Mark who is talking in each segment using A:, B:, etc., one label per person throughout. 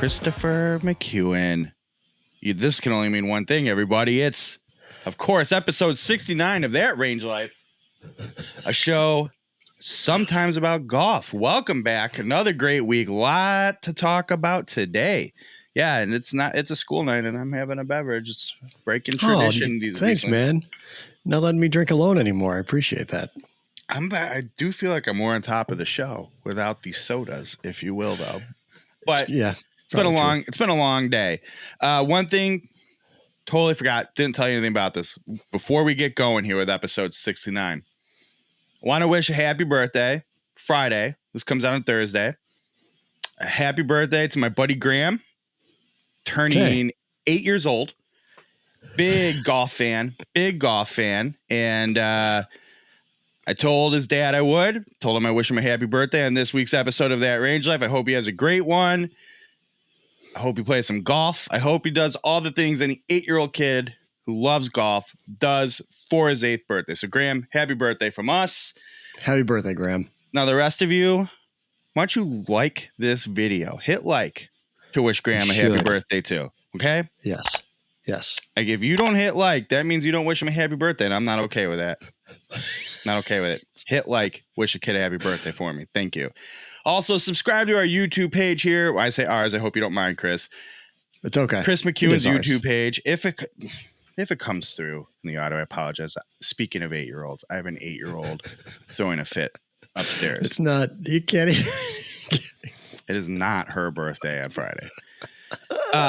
A: Christopher McEwen. This can only mean one thing, everybody. It's, of course, episode 69 of That Range Life, a show sometimes about golf. Welcome back. Another great week. Lot to talk about today. Yeah, and it's a school night, and I'm having a beverage. It's breaking tradition.
B: Thanks, man. Not letting me drink alone anymore. I appreciate that.
A: I do feel like I'm more on top of the show without these sodas, if you will, though. But it's been a long day. One thing, totally forgot, didn't tell you anything about this. Before we get going here with episode 69, I want to wish a happy birthday, Friday. This comes out on Thursday. A happy birthday to my buddy Graham, turning 8 years old. Big golf fan. And I told his dad I would. Told him I wish him a happy birthday on this week's episode of That Range Life. I hope he has a great one. I hope he plays some golf. I hope he does all the things any 8-year-old kid who loves golf does for his 8th birthday. So, Graham, happy birthday from us.
B: Happy birthday, Graham.
A: Now, the rest of you, why don't you like this video? Hit like to wish Graham a happy birthday too. Okay?
B: Yes.
A: Like, if you don't hit like, that means you don't wish him a happy birthday, and I'm not okay with that. Not okay with it. Hit like, wish a kid a happy birthday for me. Thank you. Also, subscribe to our YouTube page here. When I say ours, I hope you don't mind, Chris.
B: It's okay.
A: Chris McEwen's YouTube page. If it comes through in the audio, I apologize. Speaking of 8-year-olds, I have an 8-year-old throwing a fit upstairs.
B: It's not. You can't even.
A: It is not her birthday on Friday.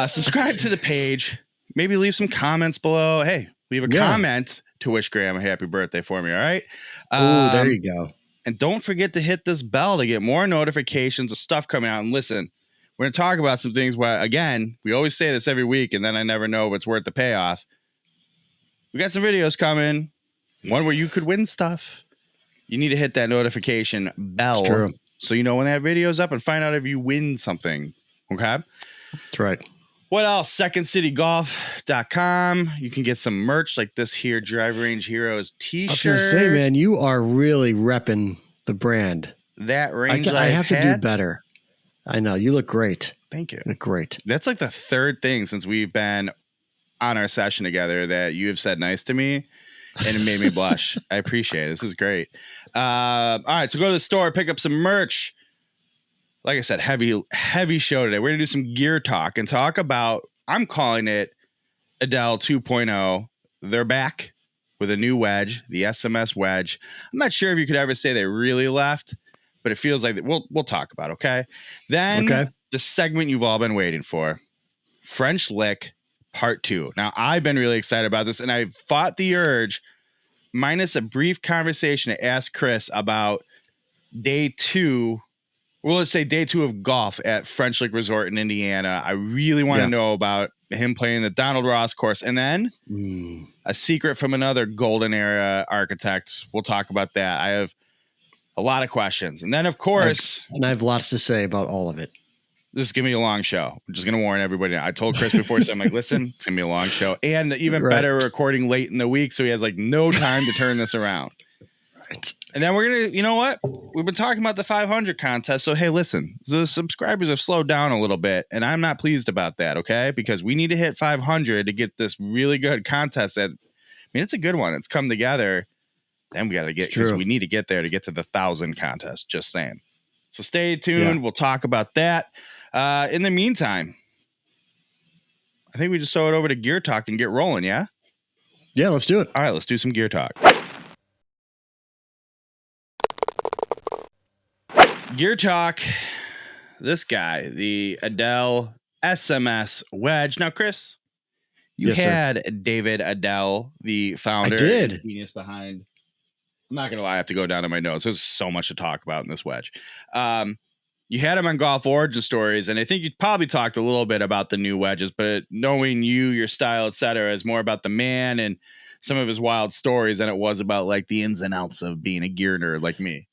A: Subscribe to the page. Maybe leave some comments below. Hey, leave a comment to wish Graham a happy birthday for me. All right.
B: Oh, there you go.
A: And don't forget to hit this bell to get more notifications of stuff coming out. And listen, we're going to talk about some things where, again, we always say this every week, and then I never know if it's worth the payoff. We got some videos coming. One where you could win stuff. You need to hit that notification bell so you know when that video's up and find out if you win something. Okay?
B: That's right.
A: What else? SecondCityGolf.com. You can get some merch like this here, Drive Range Heroes t-shirt.
B: I was going to say, man, you are really repping the brand.
A: That Range Life
B: I have to
A: hat.
B: do better. I know. You look great.
A: Thank you.
B: You look great.
A: That's like the third thing since we've been on our session together that you have said nice to me, and it made me blush. I appreciate it. This is great. All right, so go to the store, pick up some merch. Like I said, heavy show today. We're going to do some gear talk and talk about, I'm calling it Edel 2.0. They're back with a new wedge, the SMS Wedge. I'm not sure if you could ever say they really left, but it feels like we'll talk about it, okay? Then the segment you've all been waiting for, French Lick Part 2. Now, I've been really excited about this, and I fought the urge, minus a brief conversation, to ask Kris about day 2. Well, let's say day 2 of golf at French Lick Resort in Indiana. I really want to know about him playing the Donald Ross course. And then a secret from another golden era architect. We'll talk about that. I have a lot of questions. And then, of course...
B: I have lots to say about all of it.
A: This is going to be a long show. I'm just going to warn everybody. I told Kris before, so I'm like, listen, it's going to be a long show. And even better, recording late in the week, so he has like no time to turn this around. Right. And then we're going to, you know what? We've been talking about the 500 contest. So, hey, listen, the subscribers have slowed down a little bit, and I'm not pleased about that, okay? Because we need to hit 500 to get this really good contest. It's a good one. It's come together. Then we got to get, because we need to get there to get to the 1,000 contest. Just saying. So stay tuned. We'll talk about that. In the meantime, I think we just throw it over to Gear Talk and get rolling, yeah?
B: Yeah, let's do it.
A: All right, let's do some Gear Talk. Gear Talk, this guy, the Edel SMS Wedge. Now, Kris, you had David Edel, the founder.
B: I did.
A: Genius behind. I'm not going to lie, I have to go down to my notes. There's so much to talk about in this wedge. You had him on Golf Origin Stories, and I think you probably talked a little bit about the new wedges, but knowing you, your style, et cetera, is more about the man and some of his wild stories than it was about like the ins and outs of being a gear nerd like me.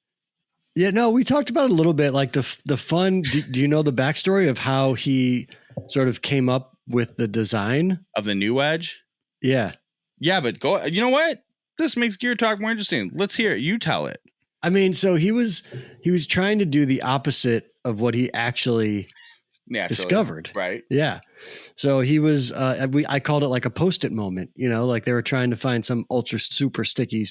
B: Yeah, no, we talked about it a little bit, like the fun. Do you know the backstory of how he sort of came up with the design
A: of the new wedge?
B: Yeah.
A: Yeah, but go, you know what? This makes Gear Talk more interesting. Let's hear it. You tell it.
B: I mean, so he was trying to do the opposite of what he actually
A: naturally
B: discovered.
A: Right.
B: Yeah. So he was, I called it like a Post-it moment, like they were trying to find some ultra super sticky,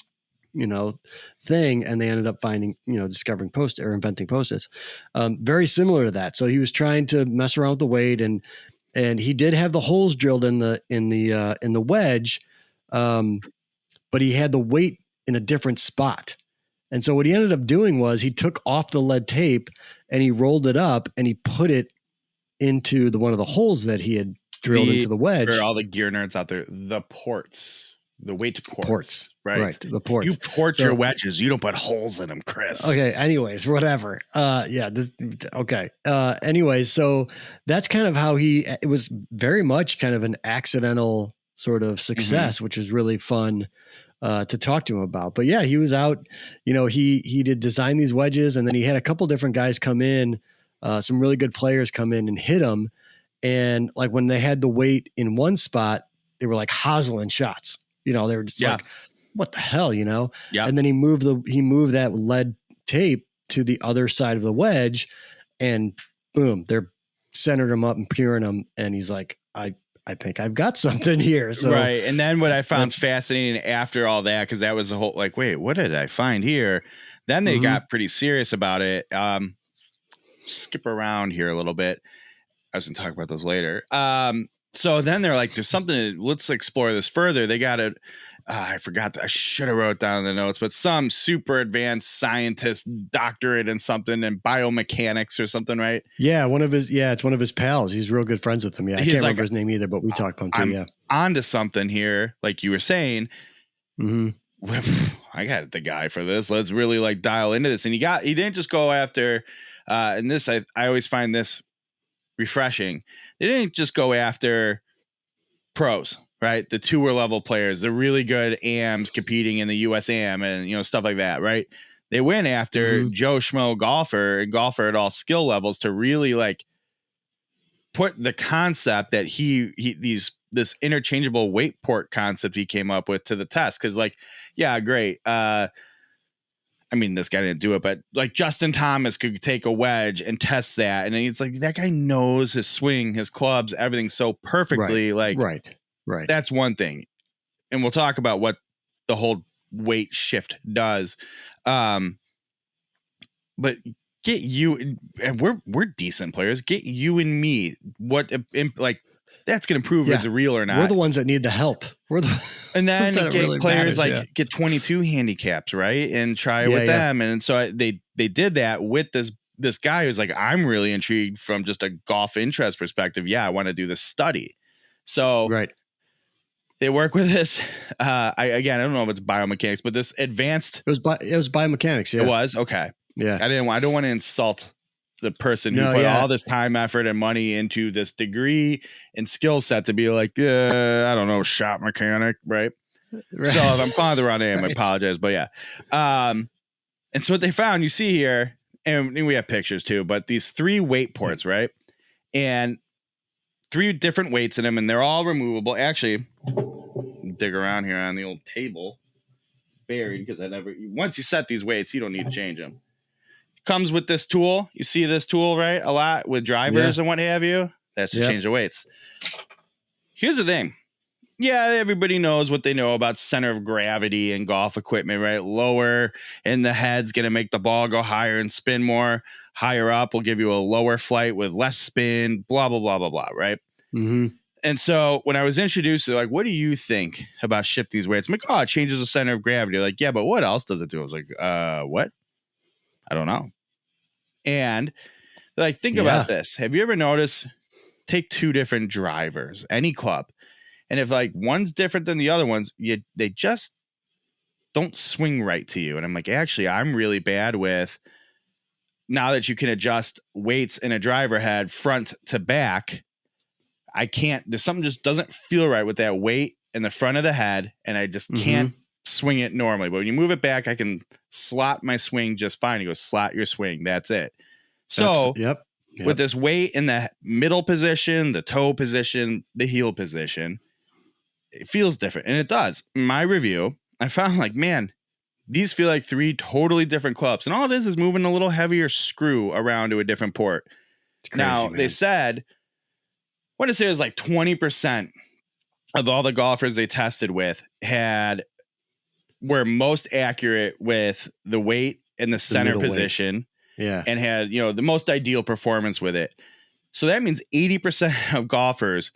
B: thing. And they ended up finding, discovering inventing Post-its. Very similar to that. So he was trying to mess around with the weight and he did have the holes drilled in the wedge. But he had the weight in a different spot. And so what he ended up doing was he took off the lead tape and he rolled it up and he put it into one of the holes that he had drilled into the wedge.
A: For all the gear nerds out there, the weight ports, right?
B: The ports.
A: You port your wedges. You don't put holes in them, Kris.
B: Okay. Anyways, whatever. Okay. Anyways, so that's kind of how it was very much kind of an accidental sort of success, which is really fun to talk to him about. But yeah, he was out, he did design these wedges, and then he had a couple different guys come in, some really good players come in and hit them. And like when they had the weight in one spot, they were like Hosling shots, they were just like, what the hell,
A: Yeah.
B: And then he moved that lead tape to the other side of the wedge, and boom, they're centered him up and puring them. And he's like, I think I've got something here. So,
A: right. And then what I found fascinating after all that, because that was the whole like, wait, what did I find here? Then they got pretty serious about it. Skip around here a little bit. I was going to talk about those later. So then they're like, there's something, let's explore this further. They got it. I forgot that I should have wrote down the notes, but some super advanced scientist doctorate in something in biomechanics or something, right?
B: Yeah. It's one of his pals. He's real good friends with him. Yeah. I can't remember his name either, but we talked about him too. Yeah.
A: Onto something here. Like you were saying, I got the guy for this. Let's really like dial into this. And he didn't just go after, and this, I always find this refreshing. They didn't just go after pros, right? The tour level players, the really good AMs competing in the US AM and, stuff like that, right? They went after Joe Schmo golfer at all skill levels to really like put the concept that this interchangeable weight port concept he came up with to the test. Cause like, yeah, great. I mean, this guy didn't do it, but like Justin Thomas could take a wedge and test that. And it's like, that guy knows his swing, his clubs, everything so perfectly. Right. That's one thing. And we'll talk about what the whole weight shift does. But get you, and we're decent players. Get you and me. What like that's going to prove if it's real or not.
B: We're the ones that need the help.
A: And then get really players matters, get 22 handicaps, right? And try with them. And so they did that with this guy who's like, I'm really intrigued from just a golf interest perspective. Yeah, I want to do this study. So they work with this. I don't know if it's biomechanics, but this advanced.
B: It was biomechanics. Yeah,
A: it was okay.
B: Yeah,
A: I don't want to insult the person who put all this time, effort, and money into this degree and skill set to be like, I don't know, shop mechanic, right? So if I'm calling the wrong name, I apologize. But yeah. And so what they found, you see here, and we have pictures too, but these 3 weight ports, right? And 3 different weights in them, and they're all removable. Actually, dig around here on the old table, buried, because once you set these weights, you don't need to change them. Comes with this tool. You see this tool, right? A lot with drivers and what have you. That's to change the weights. Here's the thing. Yeah, everybody knows what they know about center of gravity and golf equipment, right? Lower in the head's going to make the ball go higher and spin more. Higher up will give you a lower flight with less spin, blah, blah, blah, blah, blah, right?
B: Mm-hmm.
A: And so when I was introduced to like, what do you think about shift these weights? I'm like, oh, it changes the center of gravity. Like, yeah, but what else does it do? I was like, what? I don't know. And like, think about this. Have you ever noticed, take 2 different drivers, any club, and if like one's different than the other ones, they just don't swing right to you. And I'm like, actually, I'm really bad with, now that you can adjust weights in a driver head front to back, there's something just doesn't feel right with that weight in the front of the head. And I just can't swing it normally. But when you move it back, I can slot my swing just fine. You go slot your swing. That's it. So with this weight in the middle position, the toe position, the heel position, it feels different. And it does. In my review, I found like, man, these feel like 3 totally different clubs. And all it is moving a little heavier screw around to a different port.
B: It's crazy,
A: Now,
B: man.
A: they said, I want to say it was like 20% of all the golfers they tested with were most accurate with the weight and the center position.
B: Yeah.
A: And had, the most ideal performance with it. So that means 80% of golfers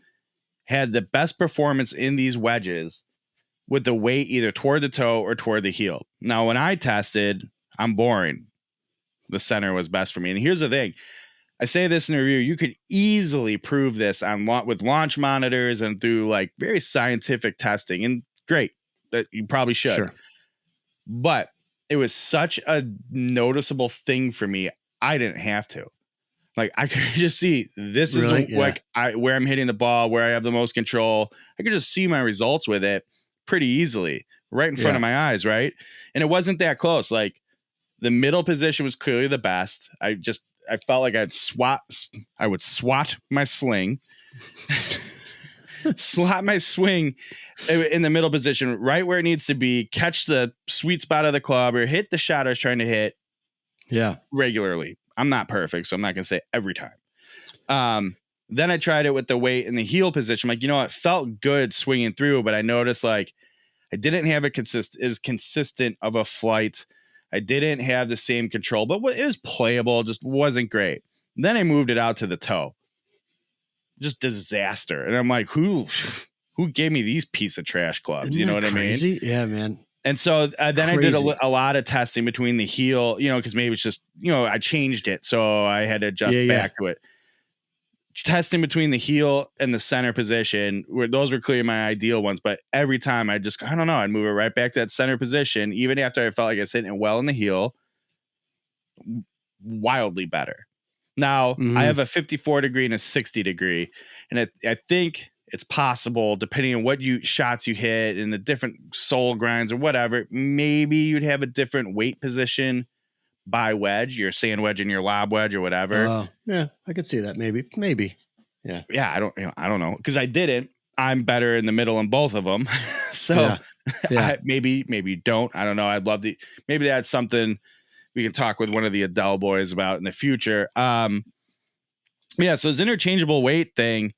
A: had the best performance in these wedges with the weight either toward the toe or toward the heel. Now, when I tested, I'm boring. The center was best for me. And here's the thing. I say this in a review. You could easily prove this with launch monitors and through like very scientific testing. And great, that you probably should.
B: Sure.
A: But it was such a noticeable thing for me. I didn't have to. Like, I could just see this
B: Really?
A: is like where I'm hitting the ball, where I have the most control. I could just see my results with it pretty easly right in front of my eyes. Right. And it wasn't that close. Like, the middle position was clearly the best. I felt like I would swat my sling, slot my swing in the middle position, right where it needs to be, catch the sweet spot of the club or hit the shot I was trying to hit.
B: Yeah.
A: Regularly. I'm not perfect, so I'm not going to say every time. Then I tried it with the weight in the heel position. Like, it felt good swinging through, but I noticed like I didn't have as consistent of a flight. I didn't have the same control, but it was playable. Just wasn't great. Then I moved it out to the toe. Just disaster. And I'm like, who gave me these piece of trash clubs?
B: Isn't
A: you know
B: that
A: what
B: crazy?
A: I mean?
B: Yeah, man.
A: And so then I did a lot of testing between the heel, because maybe it's just, I changed it. So I had to adjust back to it. Testing between the heel and the center position, those were clearly my ideal ones. But every time I don't know, I'd move it right back to that center position. Even after I felt like I was hitting it well in the heel, wildly better. Now I have a 54 degree and a 60 degree. And I think it's possible, depending on what shots you hit and the different sole grinds or whatever, maybe you'd have a different weight position by wedge, your sand wedge and your lob wedge or whatever.
B: Yeah, I could see that. Maybe. Yeah.
A: Yeah. I don't know. Cause I didn't. I'm better in the middle in both of them. So maybe you don't. I don't know. I'd love to. Maybe that's something we can talk with one of the Edel boys about in the future. So it's interchangeable weight thing.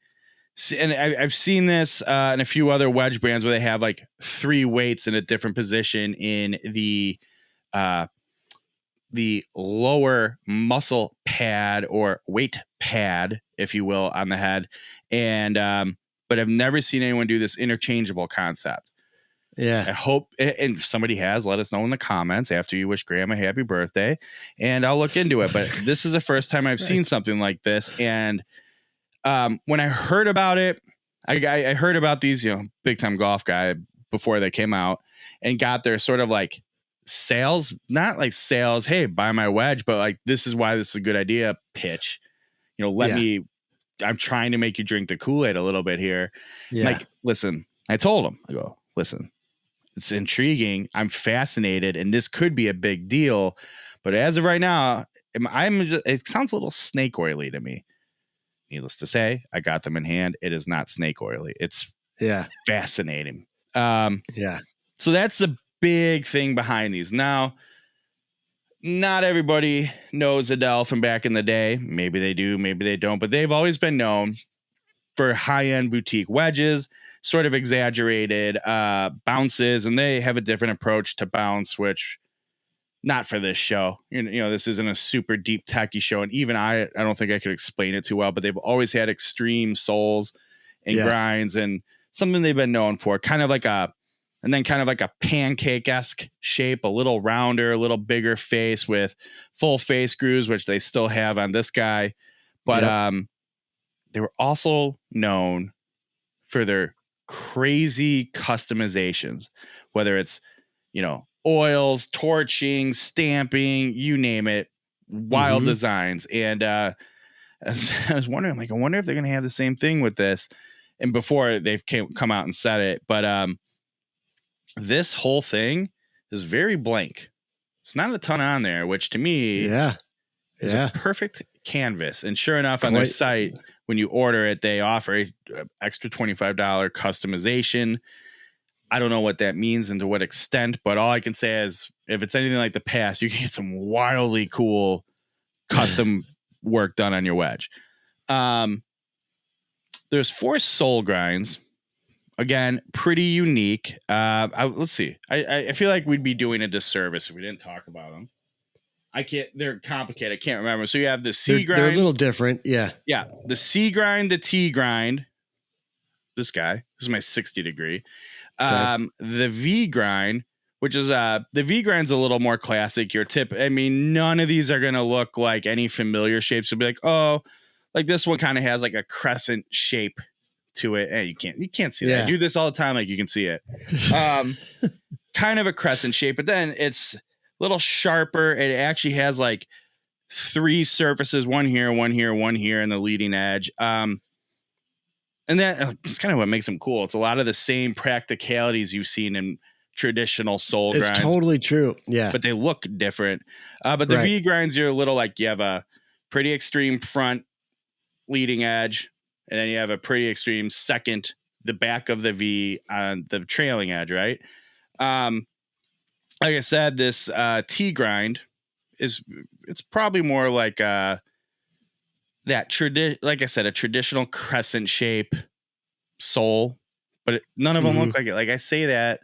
A: And I've seen this in a few other wedge brands where they have like 3 weights in a different position in the lower muscle pad or weight pad, if you will, on the head. And but I've never seen anyone do this interchangeable concept.
B: Yeah.
A: I hope, and if somebody has, let us know in the comments after you wish Graham a happy birthday, and I'll look into it. But this is the first time I've seen something like this. And when I heard about it, I heard about these, big time golf guy before they came out and got their sort of like sales, not like sales, hey, buy my wedge, but like, this is why this is a good idea pitch. I'm trying to make you drink the Kool-Aid a little bit here. Yeah. Like, listen, I told him, I go, listen, it's intriguing. I'm fascinated, and this could be a big deal. But as of right now, it sounds a little snake oily to me. Needless to say, I got them in hand. It is not snake oily. It's fascinating. So that's the big thing behind these. Now, not everybody knows Edel from back in the day. Maybe they do, maybe they don't. But they've always been known for high-end boutique wedges, sort of exaggerated bounces, and they have a different approach to bounce, which not for this show. This isn't a super deep techie show, and even I don't think I could explain it too well, but they've always had extreme soles and grinds, and something they've been known for, kind of like a pancake-esque shape, a little rounder, a little bigger face with full face grooves, which they still have on this guy. But they were also known for their crazy customizations, whether it's, oils, torching, stamping, you name it, wild designs. And I was wondering, I wonder if they're going to have the same thing with this. And before they've come out and said it, but this whole thing is very blank. It's not a ton on there, which to me is a perfect canvas. And sure enough, on their site, when you order it, they offer a extra $25 customization. I don't know what that means and to what extent, but all I can say is if it's anything like the past, you can get some wildly cool custom work done on your wedge. There's 4 sole grinds. Again, pretty unique. Let's see. I feel like we'd be doing a disservice if we didn't talk about them. They're complicated. I can't remember. So you have the C grind.
B: They're a little different. Yeah.
A: Yeah. The C grind, the T grind. This is my 60 degree.
B: Okay.
A: The V grind, which is the V grind's a little more classic. Your tip. I mean, none of these are going to look like any familiar shapes. You'll be like, oh, like this one kind of has like a crescent shape to it. Hey, you can't see that. I do this all the time. Like you can see it. Kind of a crescent shape, but then it's a little sharper. It actually has like 3 surfaces, one here, one here, one here in the leading edge. And that's kind of what makes them cool. It's a lot of the same practicalities you've seen in traditional sole grinds.
B: It's totally true. Yeah.
A: But they look different. But the V grinds, you're a little like you have a pretty extreme front leading edge, and then you have a pretty extreme second, the back of the V on the trailing edge, right? Like I said, this T grind it's probably more like like I said, a traditional crescent shape sole, but none of them look like it. Like I say that,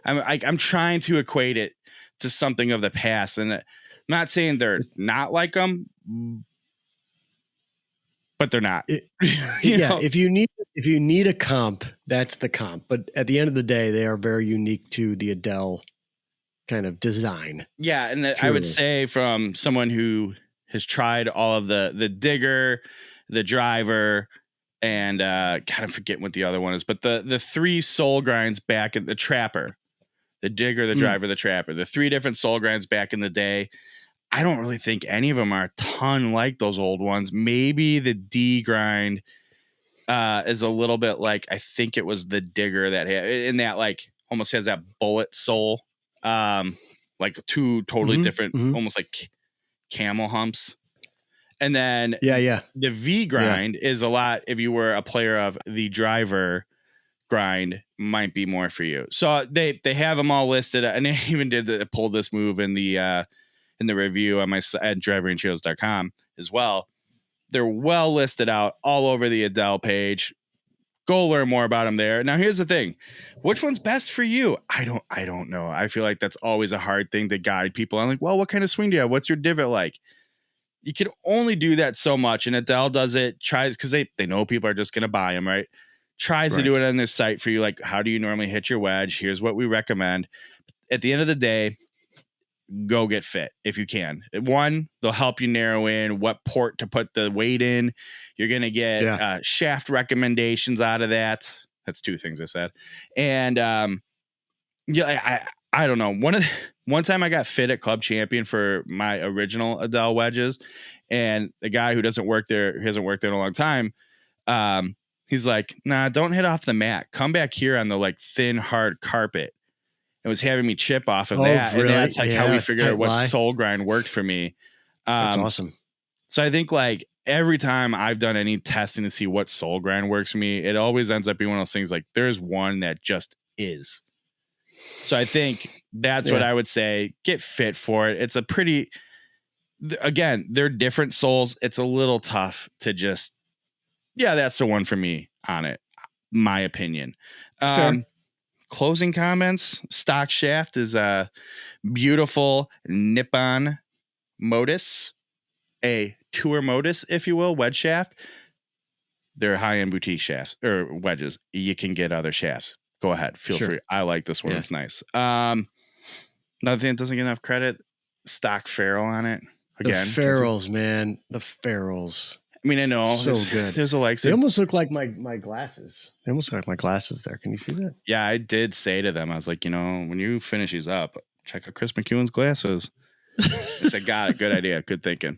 A: I'm trying to equate it to something of the past, and I'm not saying they're not like them, but they're not.
B: You know? If you need a comp, that's the comp. But at the end of the day, they are very unique to the Edel kind of design.
A: Yeah, and I would say from someone who has tried all of the digger, the driver, and kind of forgetting what the other one is, but the 3 sole grinds back at the trapper, the digger, the driver, the trapper, the 3 different sole grinds back in the day. I don't really think any of them are a ton like those old ones. Maybe the D grind is a little bit like, I think it was the digger that had in that, like almost has that bullet sole, like 2 totally different, almost like camel humps. And then the V grind is a lot. If you were a player of the driver grind, might be more for you. So they have them all listed, and they even pulled this move in the review on my site at driverangeheroes.com as well. They're well listed out all over the Edel page. Go learn more about them there. Now, here's the thing. Which one's best for you? I don't know. I feel like that's always a hard thing to guide people. I'm like, well, what kind of swing do you have? What's your divot like? You can only do that so much. And Edel does it, tries, because they know people are just going to buy them, right? Tries to do it on their site for you. Like, how do you normally hit your wedge? Here's what we recommend. At the end of the day, go get fit if you can. 1, they'll help you narrow in what port to put the weight in. You're going to get shaft recommendations out of that. That's 2 things I said. And I don't know. One time I got fit at Club Champion for my original Edel wedges, and the guy who hasn't worked there in a long time, he's like, nah, don't hit off the mat. Come back here on the like thin, hard carpet. It was having me chip off of that. Really? And that's like how we figured out what sole grind worked for me.
B: That's awesome.
A: So I think like every time I've done any testing to see what sole grind works for me, it always ends up being one of those things like there's one that just is. So I think that's what I would say. Get fit for it. It's a pretty, again, they're different soles. It's a little tough to just, that's the one for me on it. My opinion. Closing comments. Stock shaft is a beautiful Nippon Modus, a tour Modus, if you will, wedge shaft. They're high-end boutique shafts or wedges. You can get other shafts. Go ahead. Feel free. I like this one. It's nice. Another thing that doesn't get enough credit, stock ferrule on it. Again,
B: the ferrules, man. The ferrules.
A: I mean, I know.
B: So good.
A: There's a like.
B: They almost look like my glasses. They almost look like my glasses there. Can you see that?
A: Yeah, I did say to them, I was like, when you finish these up, check out Kris McEwen's glasses. I said, got it. Good idea. Good thinking.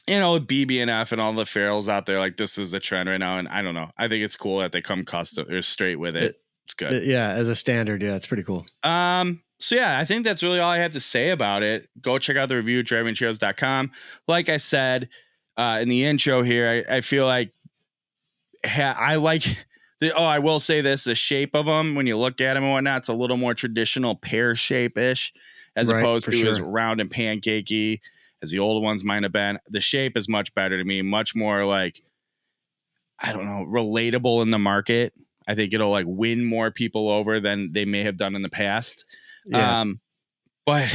A: With BB&F and all the ferrules out there, like this is a trend right now. And I don't know. I think it's cool that they come custom or straight with it. It's good.
B: As a standard. Yeah, it's pretty cool.
A: So yeah, I think that's really all I have to say about it. Go check out the review at driverangeheroes.com. Like I said in the intro here, I feel like I like I will say this, the shape of them, when you look at them and whatnot, it's a little more traditional pear shape-ish as opposed to as round and pancakey as the old ones might have been. The shape is much better to me, much more like, I don't know, relatable in the market. I think it'll like win more people over than they may have done in the past.
B: Yeah.
A: But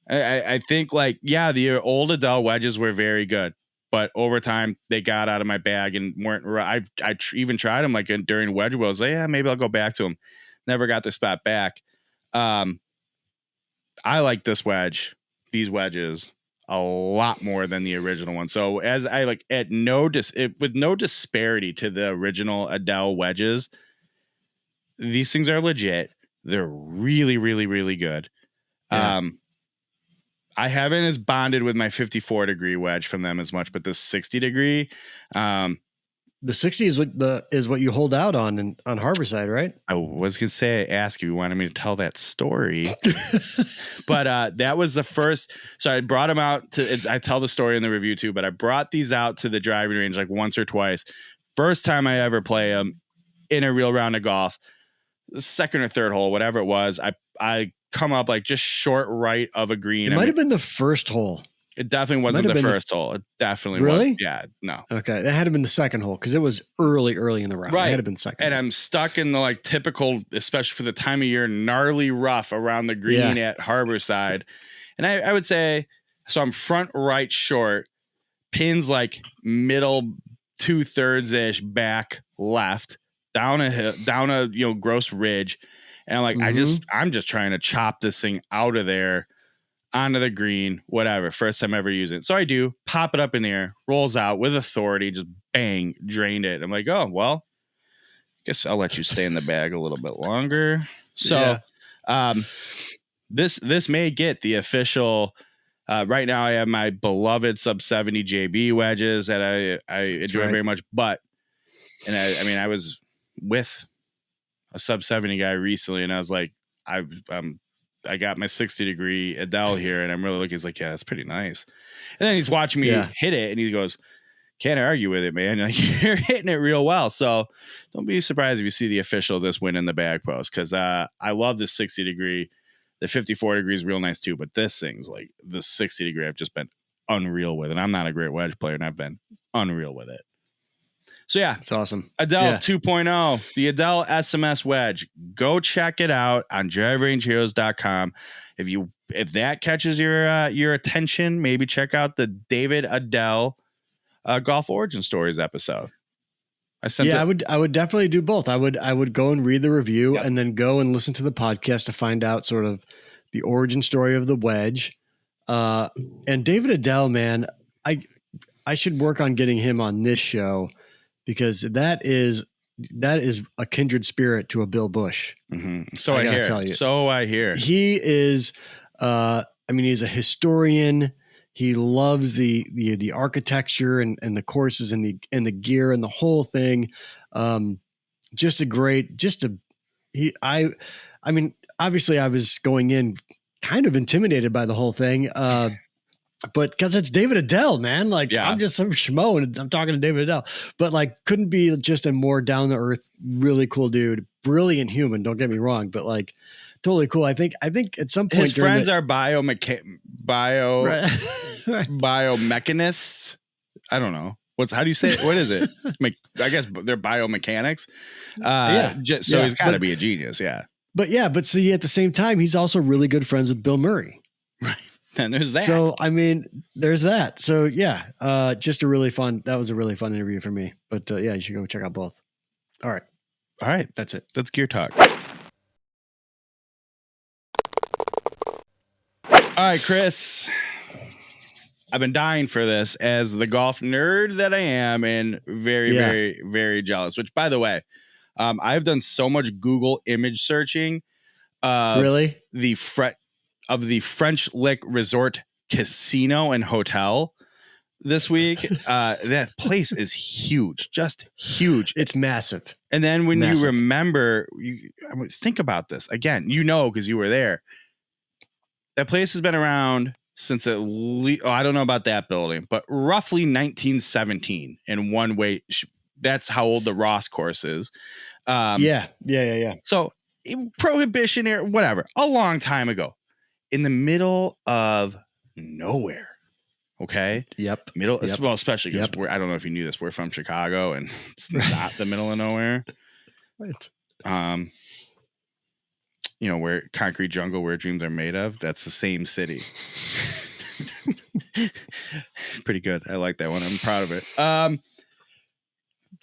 A: I think like, yeah, the old Edel wedges were very good, but over time they got out of my bag and weren't. Even tried them like during Wedge Worlds. Like, yeah, maybe I'll go back to them. Never got the spot back. I like these wedges a lot more than the original one. So as I like with no disparity to the original Edel wedges, these things are legit. They're really, really, really good. Yeah. I haven't as bonded with my 54 degree wedge from them as much, but the 60 degree,
B: the 60 is what you hold out on Harborside, right?
A: I was going to say, ask you wanted me to tell that story, but that was the first. So I brought them out I tell the story in the review too, but I brought these out to the driving range like once or twice. First time I ever play them in a real round of golf, the second or third hole, whatever it was. I come up like just short right of a green.
B: It might have been the first hole.
A: It definitely wasn't the first hole. It definitely
B: really
A: was. Yeah, no.
B: Okay, that had to been the second hole because it was early in the round.
A: Right,
B: it had to been second.
A: And I'm stuck in the like typical, especially for the time of year, gnarly rough around the green at Harborside. And I would say, so I'm front right short, pins like middle 2/3 ish, back left, down a gross ridge. And I'm like, I'm just trying to chop this thing out of there onto the green, whatever. First time ever using it. So I do pop it up in the air, rolls out with authority, just bang, drained it. I'm like, oh, well, guess I'll let you stay in the bag a little bit longer. So this may get the official. Right now I have my beloved sub 70 JB wedges that I enjoy very much. But, and I was with a sub 70 guy recently, and I was like, I got my 60 degree Edel here, and I'm really looking. He's like, yeah, that's pretty nice. And then he's watching me hit it, and he goes, can't argue with it, man. Like, you're hitting it real well. So don't be surprised if you see the official this win in the bag post, because I love the 60 degree. The 54 degree is real nice too, but this thing's like the 60 degree. I've just been unreal with it. I'm not a great wedge player, and I've been unreal with it. So yeah,
B: it's awesome.
A: Edel 2.0, the Edel SMS Wedge. Go check it out on driverangeheroes.com. If that catches your attention, maybe check out the David Edel Golf Origin Stories episode. I would definitely do both. I would go and read the review and then go and listen to the podcast to find out sort of the origin story of the wedge. And David Edel, man, I should work on getting him on this show, because that is a kindred spirit to a Bill Bush. Mm-hmm. So I hear. He
B: is, he's a historian. He loves the architecture and the courses and the gear and the whole thing. Obviously I was going in kind of intimidated by the whole thing. But because it's David Edel, man, I'm just some schmo and I'm talking to David Edel, but like couldn't be just a more down to earth, really cool dude, brilliant human. Don't get me wrong, but like totally cool. I think at some point
A: his friends are biomechanists. I don't know. How do you say it? What is it? I guess they're biomechanics. He's got to be a genius. Yeah.
B: But see, at the same time, he's also really good friends with Bill Murray.
A: Right. And there's that.
B: So, there's that. So yeah, that was a really fun interview for me, but you should go check out both. All right. That's it.
A: That's Gear Talk. All right, Kris, I've been dying for this as the golf nerd that I am, and very, very, very jealous, which by the way, I've done so much Google image searching.
B: Really?
A: Of the French Lick Resort Casino and Hotel this week. That place is huge, just huge.
B: It's massive.
A: And then when you remember, think about this again, because you were there. That place has been around since at least, I don't know about that building, but roughly 1917 in one way. That's how old the Ross course is.
B: Yeah.
A: So Prohibition era, whatever, a long time ago. In the middle of nowhere, Okay.
B: Yep.
A: Middle,
B: Yep.
A: well, especially because
B: Yep.
A: I don't know if you knew this. We're from Chicago, and it's not the middle of nowhere.
B: Right.
A: Where concrete jungle, where dreams are made of. That's the same city. Pretty good. I like that one. I'm proud of it.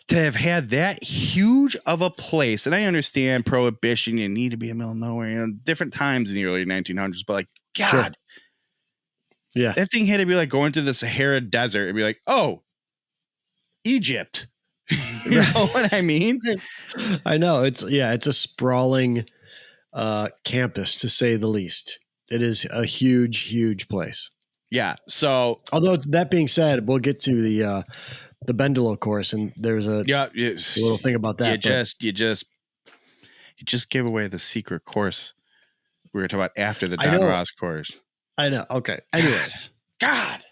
A: To have had that huge of a place, and I understand prohibition. You need to be in the middle of nowhere. Different times in the early 1900s, but God.
B: Sure. Yeah.
A: That thing had to be like going through the Sahara Desert and be like, oh, Egypt. You know what I mean?
B: I know. It's a sprawling campus, to say the least. It is a huge, huge place.
A: Yeah. So,
B: although that being said, we'll get to the Bendelow course, and there's a little thing about that.
A: You just gave away the secret course we were talking about after the Don Ross course.
B: I know. Okay. Anyways,
A: God.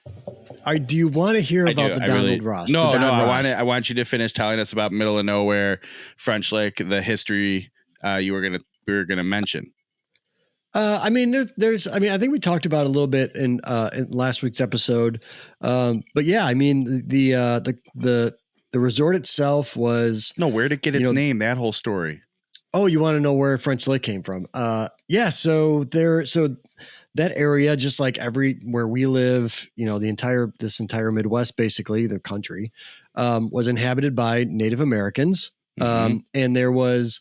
B: Do you want to hear about the Donald Ross?
A: No. I want you to finish telling us about middle of nowhere, French Lick, the history we were gonna mention.
B: I think we talked about it a little bit in last week's episode. But yeah, I mean the resort itself was
A: where to get its name, that whole story.
B: Oh, you want to know where French Lick came from? So that area, just like where we live, this entire Midwest, basically the country, was inhabited by Native Americans. Mm-hmm. And there was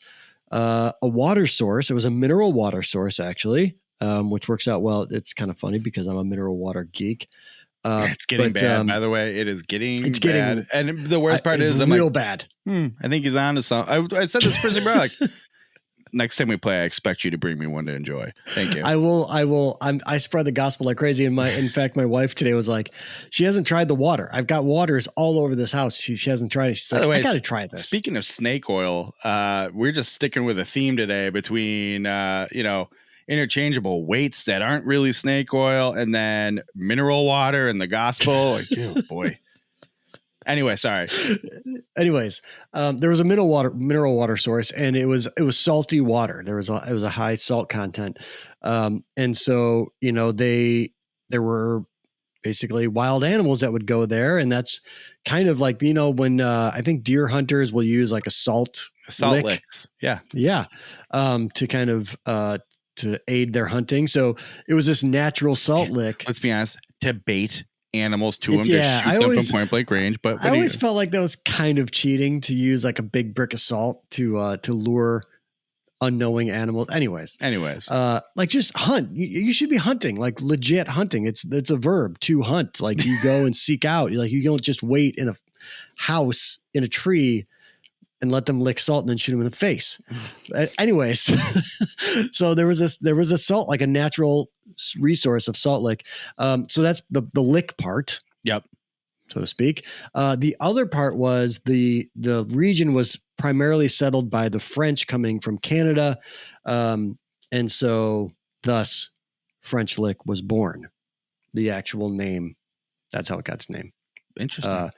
B: a water source. It was a mineral water source, actually, which works out well. It's kind of funny because I'm a mineral water geek.
A: It's getting bad, by the way. It's getting bad. And the worst part is I'm
B: real bad.
A: I think he's on to something. I said this person, bro, like, next time we play, I expect you to bring me one to enjoy. Thank you.
B: I will. I spread the gospel like crazy. And in fact, my wife today was like, she hasn't tried the water. I've got waters all over this house. She hasn't tried it. She's like, I got to try this.
A: Speaking of snake oil, we're just sticking with a theme today between, interchangeable weights that aren't really snake oil and then mineral water and the gospel. Like, oh boy. Anyway, sorry.
B: Anyways, there was a mineral water source, and it was salty water. It was a high salt content, and so there were basically wild animals that would go there, and that's kind of like when I think deer hunters will use like a salt
A: licks, yeah,
B: to kind of to aid their hunting. So it was this natural salt lick.
A: Let's be honest, to bait animals to them to shoot them from point blank range. But
B: I always felt like that was kind of cheating to use like a big brick of salt to lure unknowing animals. Anyways, like just hunt. You should be hunting, like legit hunting. It's a verb, to hunt. Like you go and seek out. Like you don't just wait in a house in a tree and let them lick salt and then shoot them in the face. Anyways, so there was a salt, like a natural resource of salt lick. So that's the lick part.
A: Yep.
B: So to speak. The other part was the region was primarily settled by the French coming from Canada. And so thus French Lick was born. The actual name. That's how it got its name.
A: Interesting.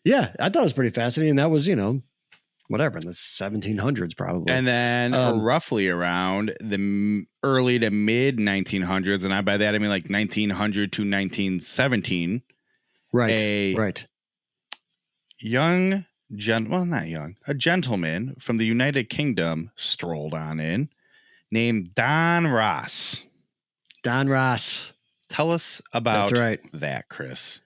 B: Yeah, I thought it was pretty fascinating. That was, whatever, in the 1700s probably.
A: And then roughly around the early to mid 1900s, and by that I mean like 1900 to 1917.
B: Right.
A: A gentleman from the United Kingdom strolled on in, named Don Ross.
B: Don Ross.
A: Tell us about that, Kris.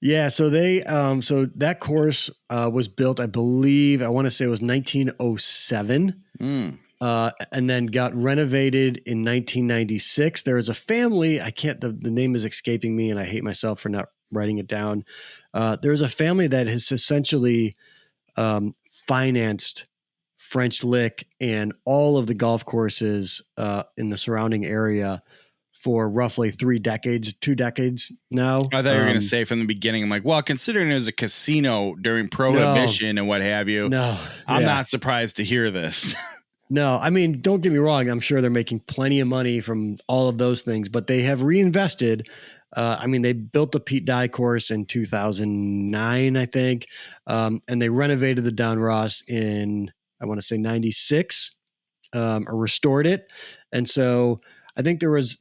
B: Yeah, so they so that course was built, I believe, I want to say it was 1907, and then got renovated in 1996. There was a family, the name is escaping me, and I hate myself for not writing it down. There's a family that has essentially financed French Lick and all of the golf courses in the surrounding area for roughly 2 decades now.
A: I thought you were going to say from the beginning, I'm like, well, considering it was a casino during Prohibition and what have you, I'm not surprised to hear this.
B: No, I mean, don't get me wrong. I'm sure they're making plenty of money from all of those things, but they have reinvested. They built the Pete Dye course in 2009, I think, and they renovated the Don Ross in, I want to say 96, or restored it. And so I think there's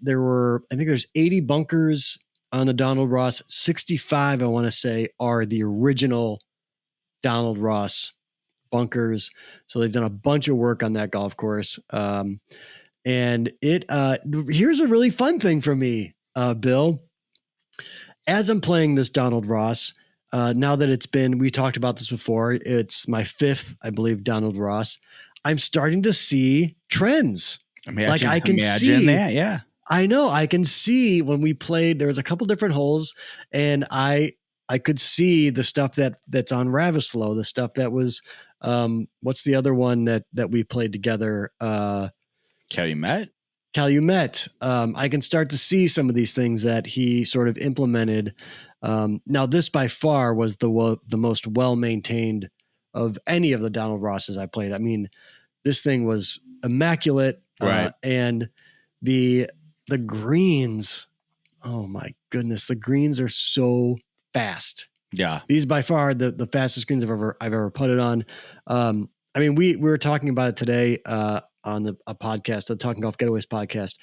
B: 80 bunkers on the Donald Ross. 65, I want to say, are the original Donald Ross bunkers. So they've done a bunch of work on that golf course. And here's a really fun thing for me, Bill. As I'm playing this Donald Ross, now that we talked about this before, it's my 5th, I believe, Donald Ross. I'm starting to see trends. I can see
A: that. Yeah.
B: I know. I can see when we played, there was a couple different holes, and I could see the stuff that's on Ravislow, the stuff that was, what's the other one that we played together?
A: Calumet.
B: I can start to see some of these things that he sort of implemented. Now, this by far was the most well-maintained of any of the Donald Rosses I played. I mean, this thing was immaculate.
A: Right.
B: And the greens, oh my goodness, the greens are so fast.
A: Yeah.
B: These by far the fastest greens I've ever putted on. I mean, we were talking about it today on a podcast, the Talking Golf Getaways podcast.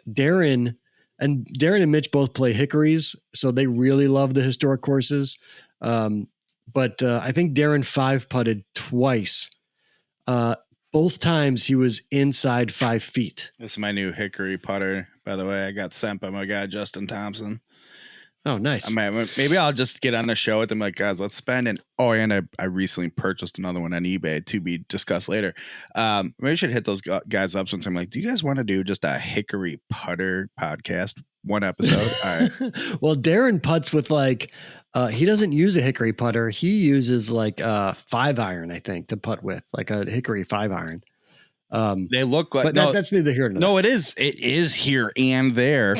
B: Darren and Mitch both play hickories, so they really love the historic courses. But I think Darren 5-putted twice. Both times he was inside 5 feet.
A: This is my new hickory putter, by the way. I got sent by my guy, Justin Thompson.
B: Oh, nice.
A: Maybe I'll just get on the show with them, like, guys, let's spend and I recently purchased another one on eBay to be discussed later. Maybe I should hit those guys up sometime. Like, do you guys want to do just a hickory putter podcast, one episode? All right.
B: Well, Darren putts with he doesn't use a hickory putter. He uses like a 5-iron, I think, to putt with, like a hickory 5-iron.
A: They look like,
B: but that's neither here nor there.
A: No, it is here and there.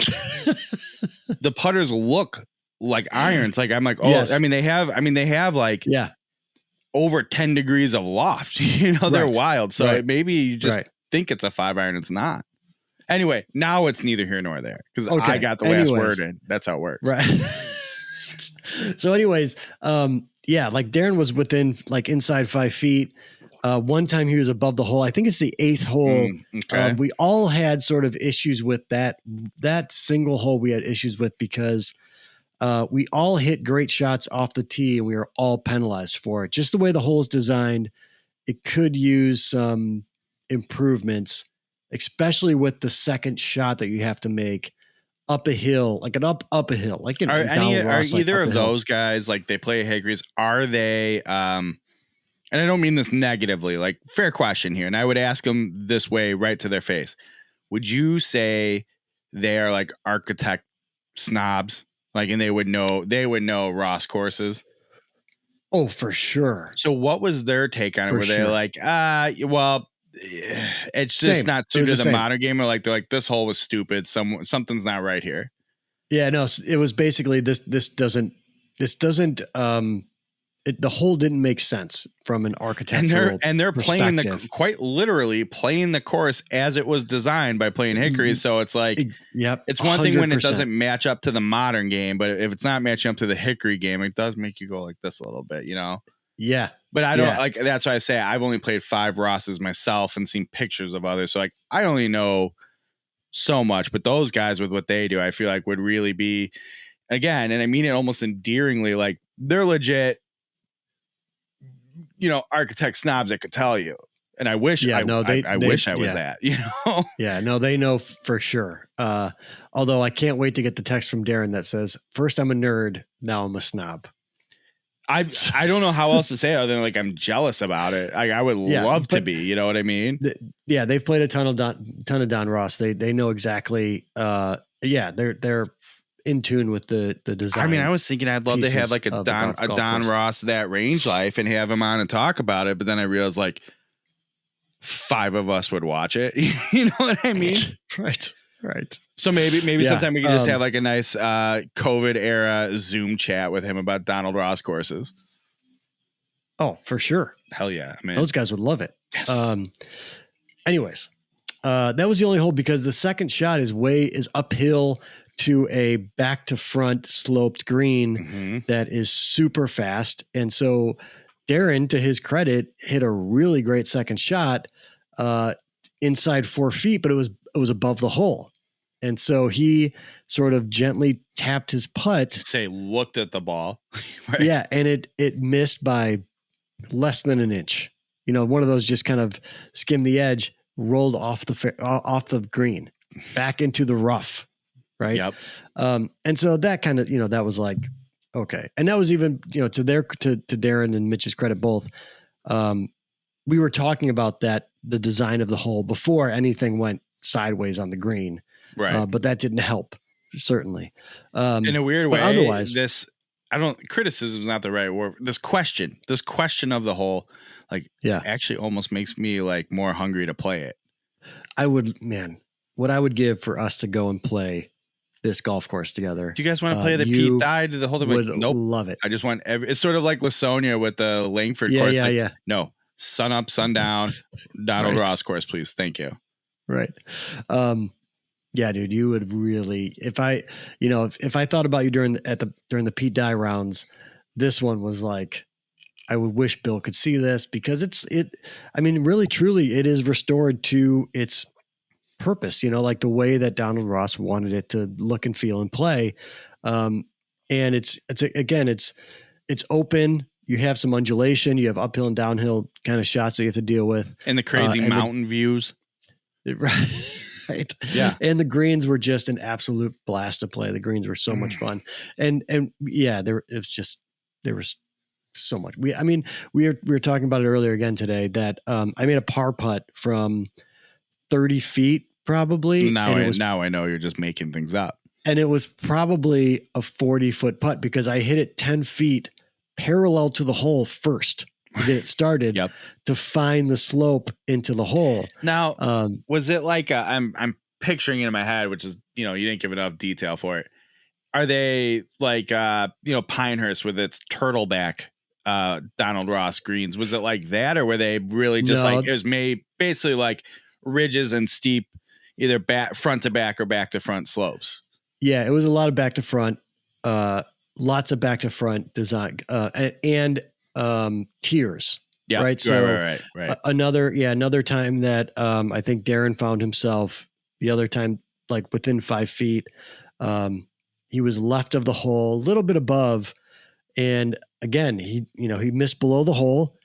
A: The putters look like irons. Like, I'm like, oh, yes. I mean, they have like over 10 degrees of loft, they're wild. So maybe you just think it's a 5-iron. It's not. Anyway, now it's neither here nor there because I got the last word and that's how it works.
B: Right. So anyways, like Darren was within like inside 5 feet. One time he was above the hole. I think it's the 8th hole.
A: Okay.
B: We all had sort of issues with that single hole. We had issues with because we all hit great shots off the tee and we were all penalized for it. Just the way the hole is designed, it could use some improvements, especially with the second shot that you have to make up a hill, like an up a hill. Like
A: are either of those guys, like they play hickories, are they and I don't mean this negatively, like fair question here. And I would ask them this way right to their face. Would you say they are like architect snobs? Like, and they would know Ross courses?
B: Oh, for sure.
A: So what was their take on it? Were they like, well, it's just not suited to the modern game, or like they're like, this hole was stupid. Something's not right here.
B: Yeah, no, it was basically this doesn't the hole didn't make sense from an architectural
A: and they're playing quite literally playing the course as it was designed by playing hickory. So it's like, it's one 100%. Thing when it doesn't match up to the modern game, but if it's not matching up to the hickory game, it does make you go like this a little bit,
B: Yeah.
A: But I don't like, that's why I say I've only played 5 Rosses myself and seen pictures of others. So like, I only know so much, but those guys with what they do, I feel like would really be, again, and I mean it almost endearingly, like they're legit, architect snobs that could tell you. And I wish, I wish I was that,
B: Yeah, no, they know for sure. Although I can't wait to get the text from Darren that says, first I'm a nerd, now I'm a snob.
A: I don't know how else to say it other than like, I'm jealous about it. I would love to be, you know what I mean?
B: They've played a ton of Don Ross. They know exactly. They're in tune with the design.
A: I mean, I was thinking I'd love to have like a Don Ross that range life and have him on and talk about it. But then I realized like 5 of us would watch it. You know what I mean?
B: Right.
A: So maybe sometime we can just have like a nice COVID era Zoom chat with him about Donald Ross courses.
B: Oh, for sure.
A: Hell yeah, man.
B: Those guys would love it.
A: Yes.
B: Anyways, that was the only hole because the second shot is uphill to a back to front sloped green that is super fast. And so Darren, to his credit, hit a really great second shot inside 4 feet, but it was above the hole. And so he sort of gently tapped his putt.
A: Say looked at the ball.
B: Right? Yeah. And it missed by less than an inch. One of those just kind of skimmed the edge, rolled off the green, back into the rough. Right.
A: Yep.
B: And so that kind of, that was like, okay. And that was even, to Darren and Mitch's credit, both, we were talking about the design of the hole before anything went sideways on the green.
A: Right.
B: But that didn't help, certainly.
A: In a weird way,
B: otherwise,
A: criticism is not the right word. This question of the hole, actually almost makes me like more hungry to play it.
B: What I would give for us to go and play this golf course together.
A: Do you guys want to play the Pete Dye to the whole thing?
B: Would love it.
A: I just want it's sort of like Lasonia with the Langford course.
B: Yeah.
A: No, sun up, sun down, Donald Ross course, please. Thank you.
B: Right. Yeah, dude, you would really, if I thought about you during the Pete Dye rounds, this one was like, I would wish Bill could see this because really, truly, it is restored to its purpose, like the way that Donald Ross wanted it to look and feel and play. And it's open. You have some undulation, you have uphill and downhill kind of shots that you have to deal with.
A: And the crazy mountain views.
B: Right.
A: Yeah.
B: And the greens were just an absolute blast to play. The greens were so much fun. And yeah, there was so much. We were talking about it earlier again today that I made a par putt from 30 feet probably.
A: Now I know you're just making things up.
B: And it was probably a 40-foot putt because I hit it 10 feet parallel to the hole first to get it started to find the slope into the hole.
A: Now, was it like I'm picturing it in my head, which is, you didn't give enough detail for it. Are they like, Pinehurst with its turtleback, Donald Ross greens? Was it like that? Or were they really just it was made basically like ridges and steep, either front to back or back to front slopes?
B: Yeah, it was a lot of back to front, lots of back to front design, and tiers.
A: Yeah.
B: Right. So
A: right.
B: Another time that I think Darren found himself the other time, like within 5 feet, he was left of the hole, a little bit above. And again, he missed below the hole,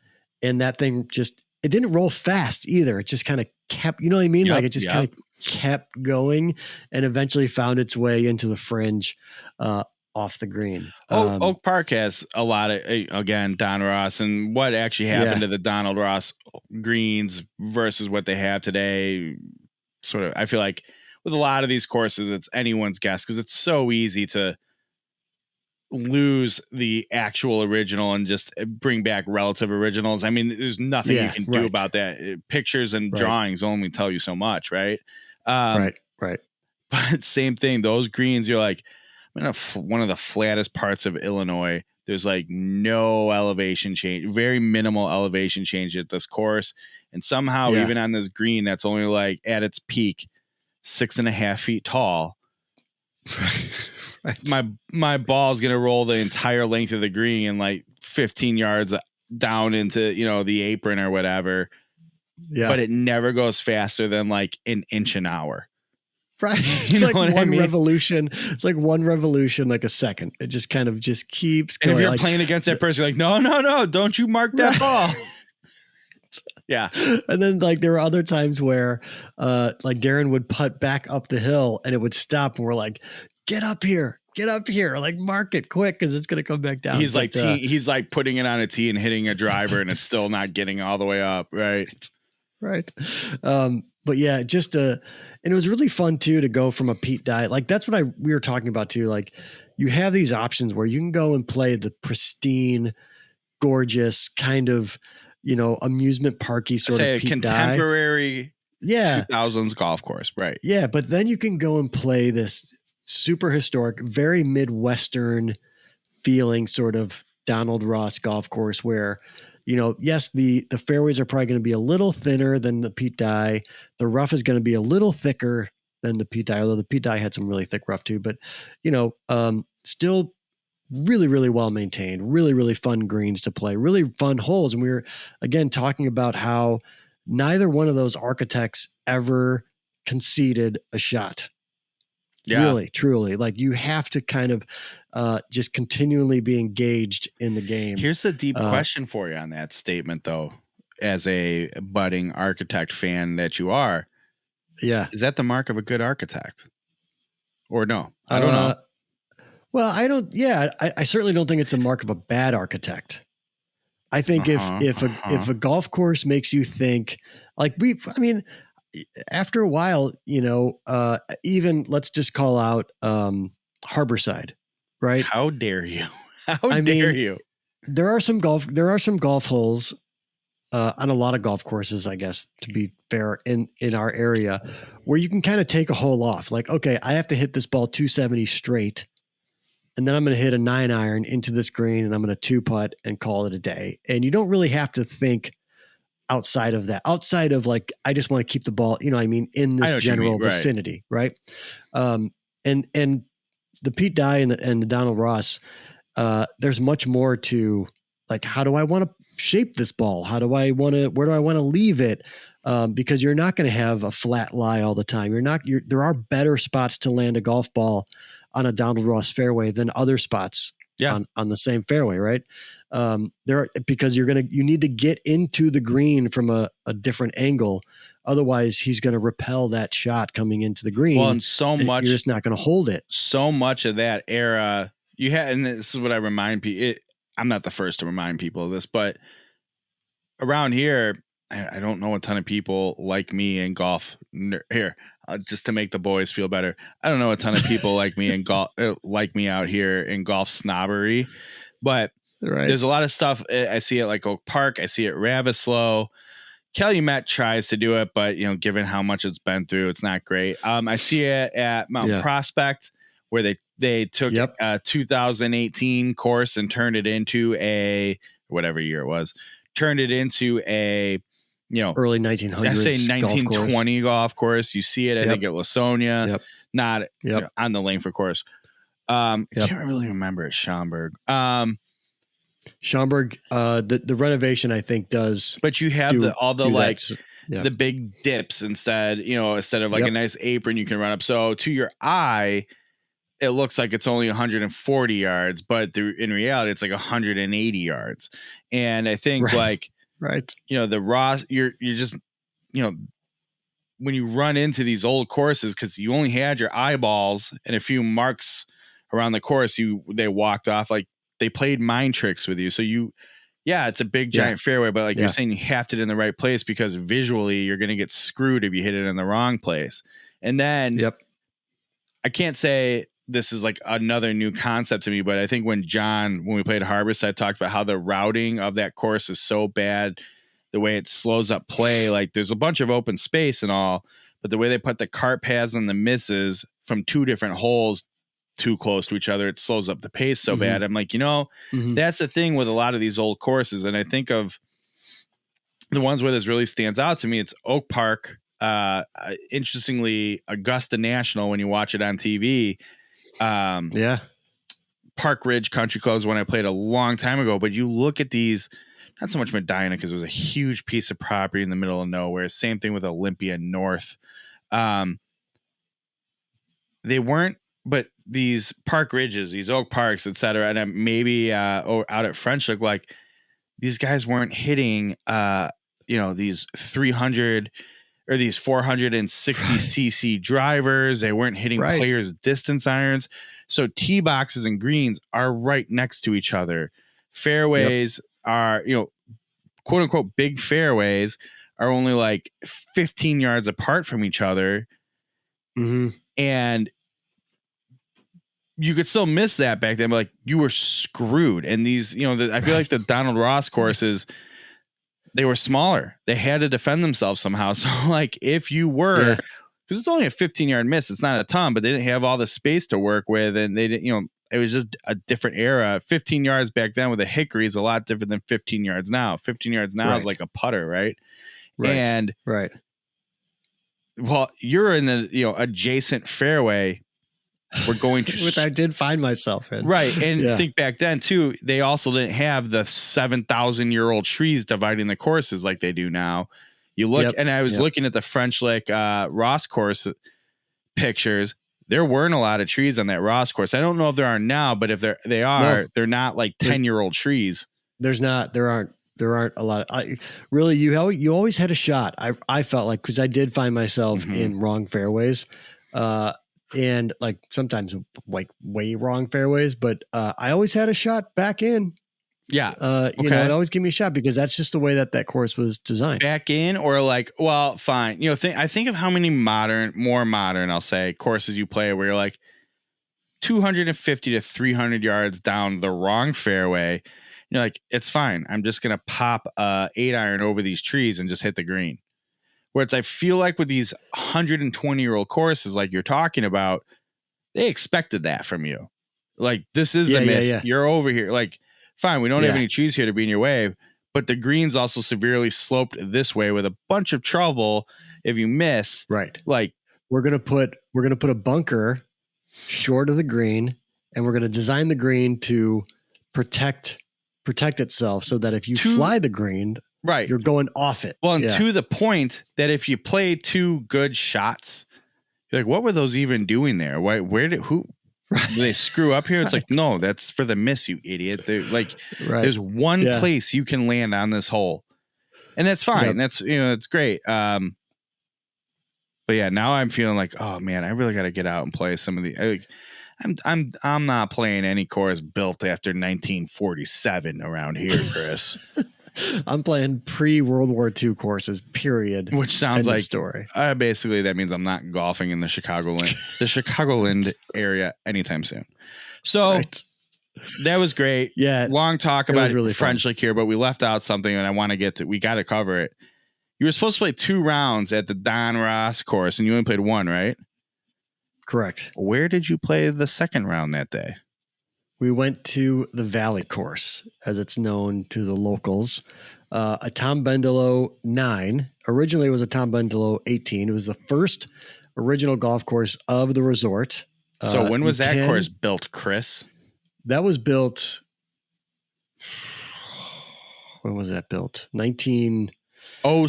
B: and that thing it didn't roll fast either. It just kind of kept, you know what I mean? Like it just kind of kept going and eventually found its way into the fringe, off the green.
A: Oak Park has a lot of, again, Don Ross, and what actually happened to the Donald Ross greens versus what they have today. Sort of, I feel like with a lot of these courses, it's anyone's guess because it's so easy to lose the actual original and just bring back relative originals. I mean, there's nothing you can do about that. Pictures and drawings only tell you so much, right?
B: Right.
A: But same thing, those greens, you're like, I'm in one of the flattest parts of Illinois. There's like no elevation change, very minimal elevation change at this course. And somehow, even on this green, that's only like at its peak, 6.5 feet tall. Right. My ball is going to roll the entire length of the green and like 15 yards down into, the apron or whatever. Yeah. But it never goes faster than like an inch an hour.
B: Right. It's like one revolution. It's like one revolution, like a second. It just kind of keeps going.
A: And if you're playing against that person, you're like, no, don't you mark that ball. Yeah. And
B: then like there were other times where like Darren would putt back up the hill and it would stop and we're like, get up here, like mark it quick because it's going to come back down.
A: He's he's like putting it on a tee and hitting a driver and it's still not getting all the way up. Right. But
B: yeah, and it was really fun too to go from a Pete Dye. Like that's what we were talking about too. Like you have these options where you can go and play the pristine, gorgeous kind of, amusement parky sort of Pete
A: contemporary 2000s golf course. Right.
B: Yeah. But then you can go and play this super historic, very Midwestern feeling sort of Donald Ross golf course where, yes, the fairways are probably going to be a little thinner than the Pete Dye. The rough is going to be a little thicker than the Pete Dye, although the Pete Dye had some really thick rough too. But, still really, really well maintained, really, really fun greens to play, really fun holes. And we were, again, talking about how neither one of those architects ever conceded a shot.
A: Yeah.
B: Really, truly. Like you have to kind of just continually be engaged in the game.
A: Here's the deep question for you on that statement, though, as a budding architect fan that you are.
B: Yeah.
A: Is that the mark of a good architect? Or no? I don't know.
B: Well, I certainly don't think it's a mark of a bad architect. I think if a golf course makes you think like after a while, even let's just call out Harborside, right?
A: How dare you? How dare you?
B: There are some golf holes on a lot of golf courses, I guess, to be fair, in our area, where you can kind of take a hole off. Like, okay, I have to hit this ball 270 straight, and then I'm going to hit a 9-iron into this green, and I'm going to 2-putt and call it a day. And you don't really have to think outside of that. Outside of like, I just want to keep the ball, in this general vicinity, right? And the Pete Dye and the Donald Ross, there's much more to like, how do I want to shape this ball? Where do I want to leave it? Because you're not going to have a flat lie all the time. There are better spots to land a golf ball on a Donald Ross fairway than other spots on the same fairway, right? Because you need to get into the green from a different angle. Otherwise, he's going to repel that shot coming into the green.
A: Well, and you're
B: just not going to hold it.
A: So much of that era you had, and this is what I remind people. I'm not the first to remind people of this, but around here, I don't know a ton of people like me in golf. Here, just to make the boys feel better, I don't know a ton of people like me in golf, like me out here in golf snobbery. But there's a lot of stuff. I see it like Oak Park. I see it Ravislow. Calumet tries to do it, but given how much it's been through, it's not great. I see it at Mountain Prospect, where they took a 2018 course and turned it into whatever year it was, turned it into a
B: early 1900s.
A: I say 1920 golf course. You see it, I think, at Lasonia, not on the Langford course. Can't really remember it. Schaumburg.
B: The renovation, I think, does.
A: But you have the big dips instead of like a nice apron you can run up. So to your eye, it looks like it's only 140 yards, but in reality, it's like 180 yards. And I think the Ross, you're just, when you run into these old courses, because you only had your eyeballs and a few marks around the course, they walked off, like they played mind tricks with you. So it's a big giant fairway, but you're saying you have to hit it in the right place, because visually you're going to get screwed if you hit it in the wrong place. And then I can't say this is like another new concept to me, but I think when we played Harborside, talked about how the routing of that course is so bad, the way it slows up play, like there's a bunch of open space and all, but the way they put the cart paths and the misses from two different holes too close to each other, it slows up the pace so bad. I'm like, that's the thing with a lot of these old courses. And I think of the ones where this really stands out to me, it's Oak Park. Interestingly, Augusta National, when you watch it on TV, Park Ridge Country Clubs, when I played a long time ago, but you look at these, not so much Medina, because it was a huge piece of property in the middle of nowhere. Same thing with Olympia North. They weren't, but these Park Ridges, these Oak Parks, et cetera, and maybe out at French Lick, like these guys weren't hitting, these 300 or these 460 cc drivers. They weren't hitting players' distance irons. So tee boxes and greens are right next to each other. Fairways are, quote unquote, big fairways are only like 15 yards apart from each other. And you could still miss that back then, but like you were screwed. And these, I feel like the Donald Ross courses, they were smaller. They had to defend themselves somehow. So like if you were, because it's only a 15-yard miss, it's not a ton, but they didn't have all the space to work with, and they didn't, it was just a different era. 15 yards back then with a hickory is a lot different than 15 yards now. 15 yards now is like a putter, right? And well, you're in the adjacent fairway. We're going to
B: which I did find myself in.
A: Right. And think back then too, they also didn't have the 7,000-year-old trees dividing the courses like they do now. You look, and I was looking at the French Lick Ross course pictures. there weren't a lot of trees on that Ross course. I don't know if there are now, but if they are, they're not like 10-year-old trees.
B: There aren't a lot. Really, you always had a shot. I felt like, because I did find myself in wrong fairways, and like sometimes like way wrong fairways, but I always had a shot back in.
A: Yeah.
B: You know, it always give me a shot because that's just the way that course was designed.
A: Back in, or like, well, fine. You know, I think of how many more modern, I'll say, courses you play where you're like 250 to 300 yards down the wrong fairway. You're like, it's fine. I'm just going to pop a 8-iron over these trees and just hit the green. Where I feel like with these 120-year-old courses, like you're talking about, they expected that from you. Like, this is a miss. Yeah. You're over here. Like, fine, we don't have any trees here to be in your way, but the green's also severely sloped this way with a bunch of trouble if you miss.
B: Right.
A: Like,
B: we're gonna put a bunker short of the green, and we're gonna design the green to protect itself so that if you fly the green,
A: right,
B: you're going off it.
A: Well, and to the point that if you play 2 good shots, you're like, what were those even doing there? Why? Who? Did they screw up here? It's like, no, that's for the miss, you idiot. They're like, there's one place you can land on this hole, and that's fine. Yep. That's, you know, it's great. But yeah, now I'm feeling like, oh man, I really got to get out and play some of the. I'm not playing any course built after 1947 around here, Kris.
B: I'm playing pre-World War II courses, period.
A: Which sounds like story. Basically, that means I'm not golfing in the Chicagoland area anytime soon. So that was great.
B: Yeah,
A: long talk about really French Lick here, but we left out something, and I want to get to. We got to cover it. You were supposed to play 2 rounds at the Don Ross course, and you only played 1, right?
B: Correct.
A: Where did you play the second round that day?
B: We went to the Valley course, as it's known to the locals. A Tom Bendelow 9. Originally, it was a Tom Bendelow 18. It was the first original golf course of the resort.
A: So when was that course built, Kris?
B: That was built. When was that built?
A: 1902
B: or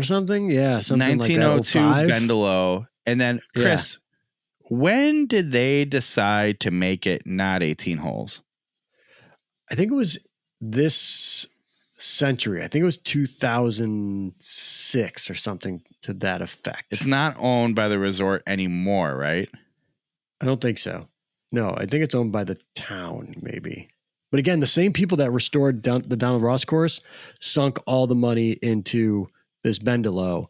B: something. Yeah, something
A: 1902
B: like that.
A: Bendelow, and then Kris. Yeah. When did they decide to make it not 18 holes?
B: I think it was this century. I think it was 2006 or something to that effect.
A: It's not owned by the resort anymore, right?
B: I don't think so. No, I think it's owned by the town, maybe. But again, the same people that restored the Donald Ross course sunk all the money into this Bendelow.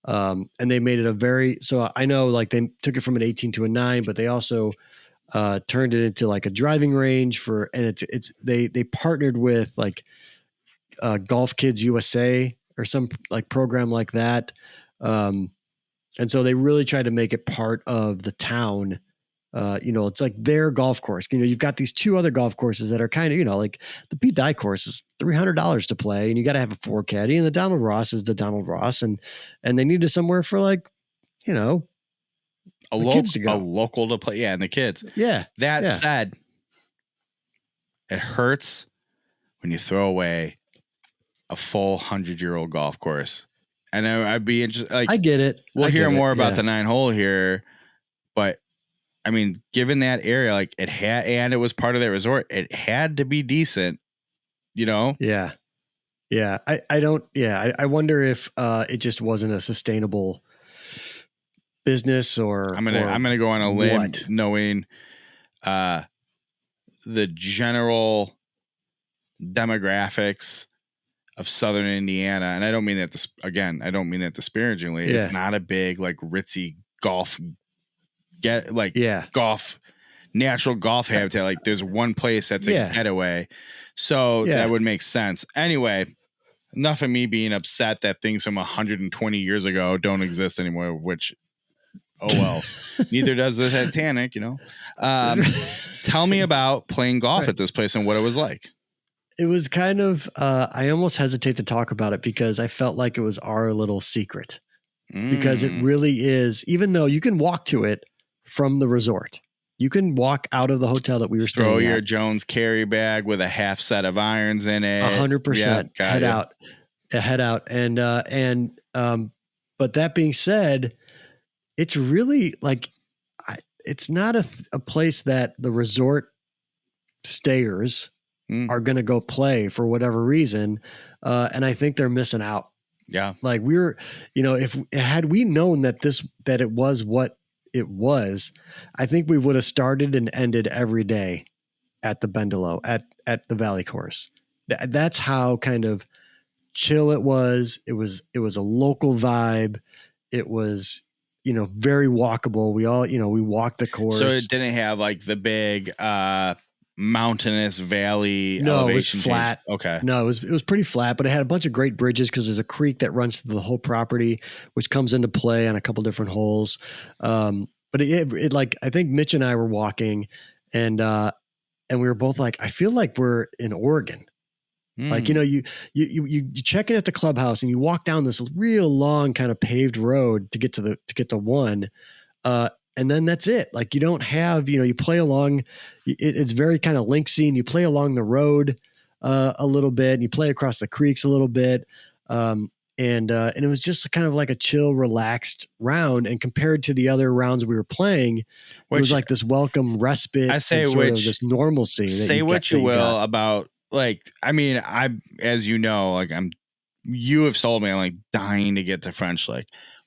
B: And they made it so I know like they took it from an 18 to a 9, but they also turned it into like a driving range they partnered with like Golf Kids USA or some like program like that. And so they really tried to make it part of the town. You know, it's like their golf course. You know, you've got these 2 other golf courses that are kind of, you know, like the Pete Dye course is $300 to play, and you got to have a 4 caddy, and the Donald Ross is the Donald Ross, and they needed somewhere for like, you know,
A: a local to play. Yeah, and the kids.
B: Yeah.
A: That said, it hurts when you throw away a full 100-year-old golf course. And I'd be interested. Like,
B: I get it.
A: We'll hear more about the 9-hole here, but. I mean, given that area, like it had, and it was part of that resort, it had to be decent, you know?
B: Yeah. Yeah. I wonder if it just wasn't a sustainable business or
A: I'm going to go on a limb knowing the general demographics of Southern Indiana. And I don't mean that, I don't mean that disparagingly. Yeah. It's not a big, like ritzy golf golf, natural golf habitat. Like there's one place that's a getaway. So that would make sense. Anyway, enough of me being upset that things from 120 years ago don't exist anymore, which, oh well, neither does the Titanic, you know. Tell me about playing golf at this place and what it was like.
B: It was kind of, I almost hesitate to talk about it because I felt like it was our little secret. Because it really is, even though you can walk to it from the resort. You can walk out of the hotel that we were staying at.
A: Throw your Jones carry bag with a half set of irons in it.
B: 100%. Head out. And but that being said, it's really like, it's not a place that the resort stayers are going to go play for whatever reason. And I think they're missing out.
A: Yeah.
B: Like if had we known that it was what it was, I think we would have started and ended every day at the Bendelow at the Valley Course. That's how kind of chill it was. It was a local vibe. It was, very walkable. We all, we walked the course.
A: So it didn't have like the big, mountainous valley.
B: No, it was
A: elevation
B: flat.
A: change. Okay.
B: No, it was pretty flat, but it had a bunch of great bridges because there's a creek that runs through the whole property, which comes into play on a couple different holes. But it like, I think Mitch and I were walking and we were both like, I feel like we're in Oregon. Like, you check in at the clubhouse and you walk down this real long kind of paved road to get to one. And then that's it. Like you don't have, you play along, it's very kind of linksy, and you play along the road a little bit, and you play across the creeks a little bit. And it was just kind of like a chill, relaxed round. And compared to the other rounds we were playing, it was like this welcome respite.
A: I say,
B: this normalcy.
A: Say what you will about, like, I mean, as you know, like you have sold me. I'm like dying to get to French Lick.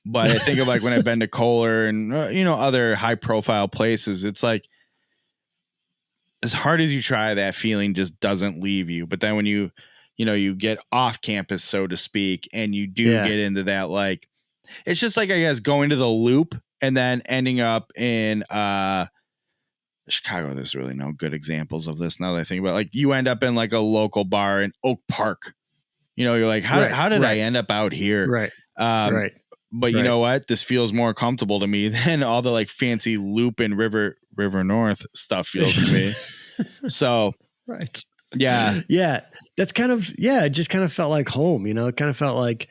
A: But I think of like when I've been to Kohler and, other high profile places, it's like as hard as you try, that feeling just doesn't leave you. But then when you get off campus, so to speak, and you do get into that, like, it's just like, I guess, going to the Loop and then ending up in Chicago. There's really no good examples of this now that I think about it. Like you end up in like a local bar in Oak Park. You're like, how did I end up out here?
B: Right.
A: Right. But you know what? This feels more comfortable to me than all the like fancy Loop and River North stuff feels to me. So,
B: right.
A: Yeah.
B: Yeah. That's kind of, it just kind of felt like home, it kind of felt like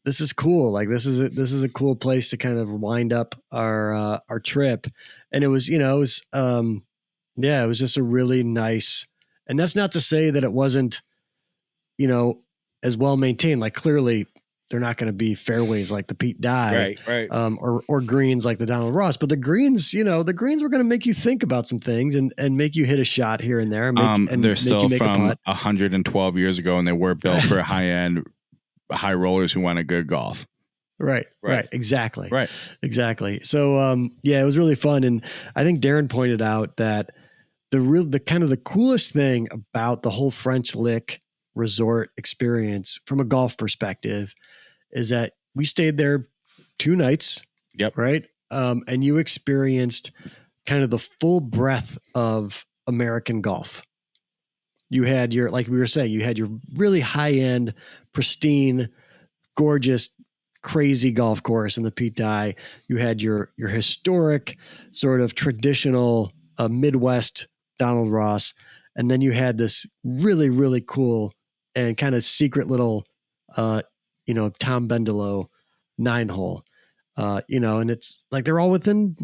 B: this is cool. Like this is a cool place to kind of wind up our trip. And it was, it was just a really nice, and that's not to say that it wasn't, as well maintained. Like clearly they're not going to be fairways like the Pete Dye,
A: right.
B: Or greens like the Donald Ross, but the greens were going to make you think about some things and make you hit a shot here and there. And
A: they're still from 112 years ago, and they were built for high rollers who want a good golf.
B: Right. Exactly.
A: Right.
B: Exactly. So, it was really fun. And I think Darren pointed out that the kind of the coolest thing about the whole French Lick resort experience from a golf perspective is that we stayed there 2 nights.
A: Yep.
B: Right. And you experienced kind of the full breadth of American golf. You had like we were saying, you had your really high end, pristine, gorgeous, crazy golf course in the Pete Dye. You had your historic sort of traditional Midwest Donald Ross. And then you had this really, really cool and kind of secret little, Tom Bendelow 9-hole, and it's like, they're all within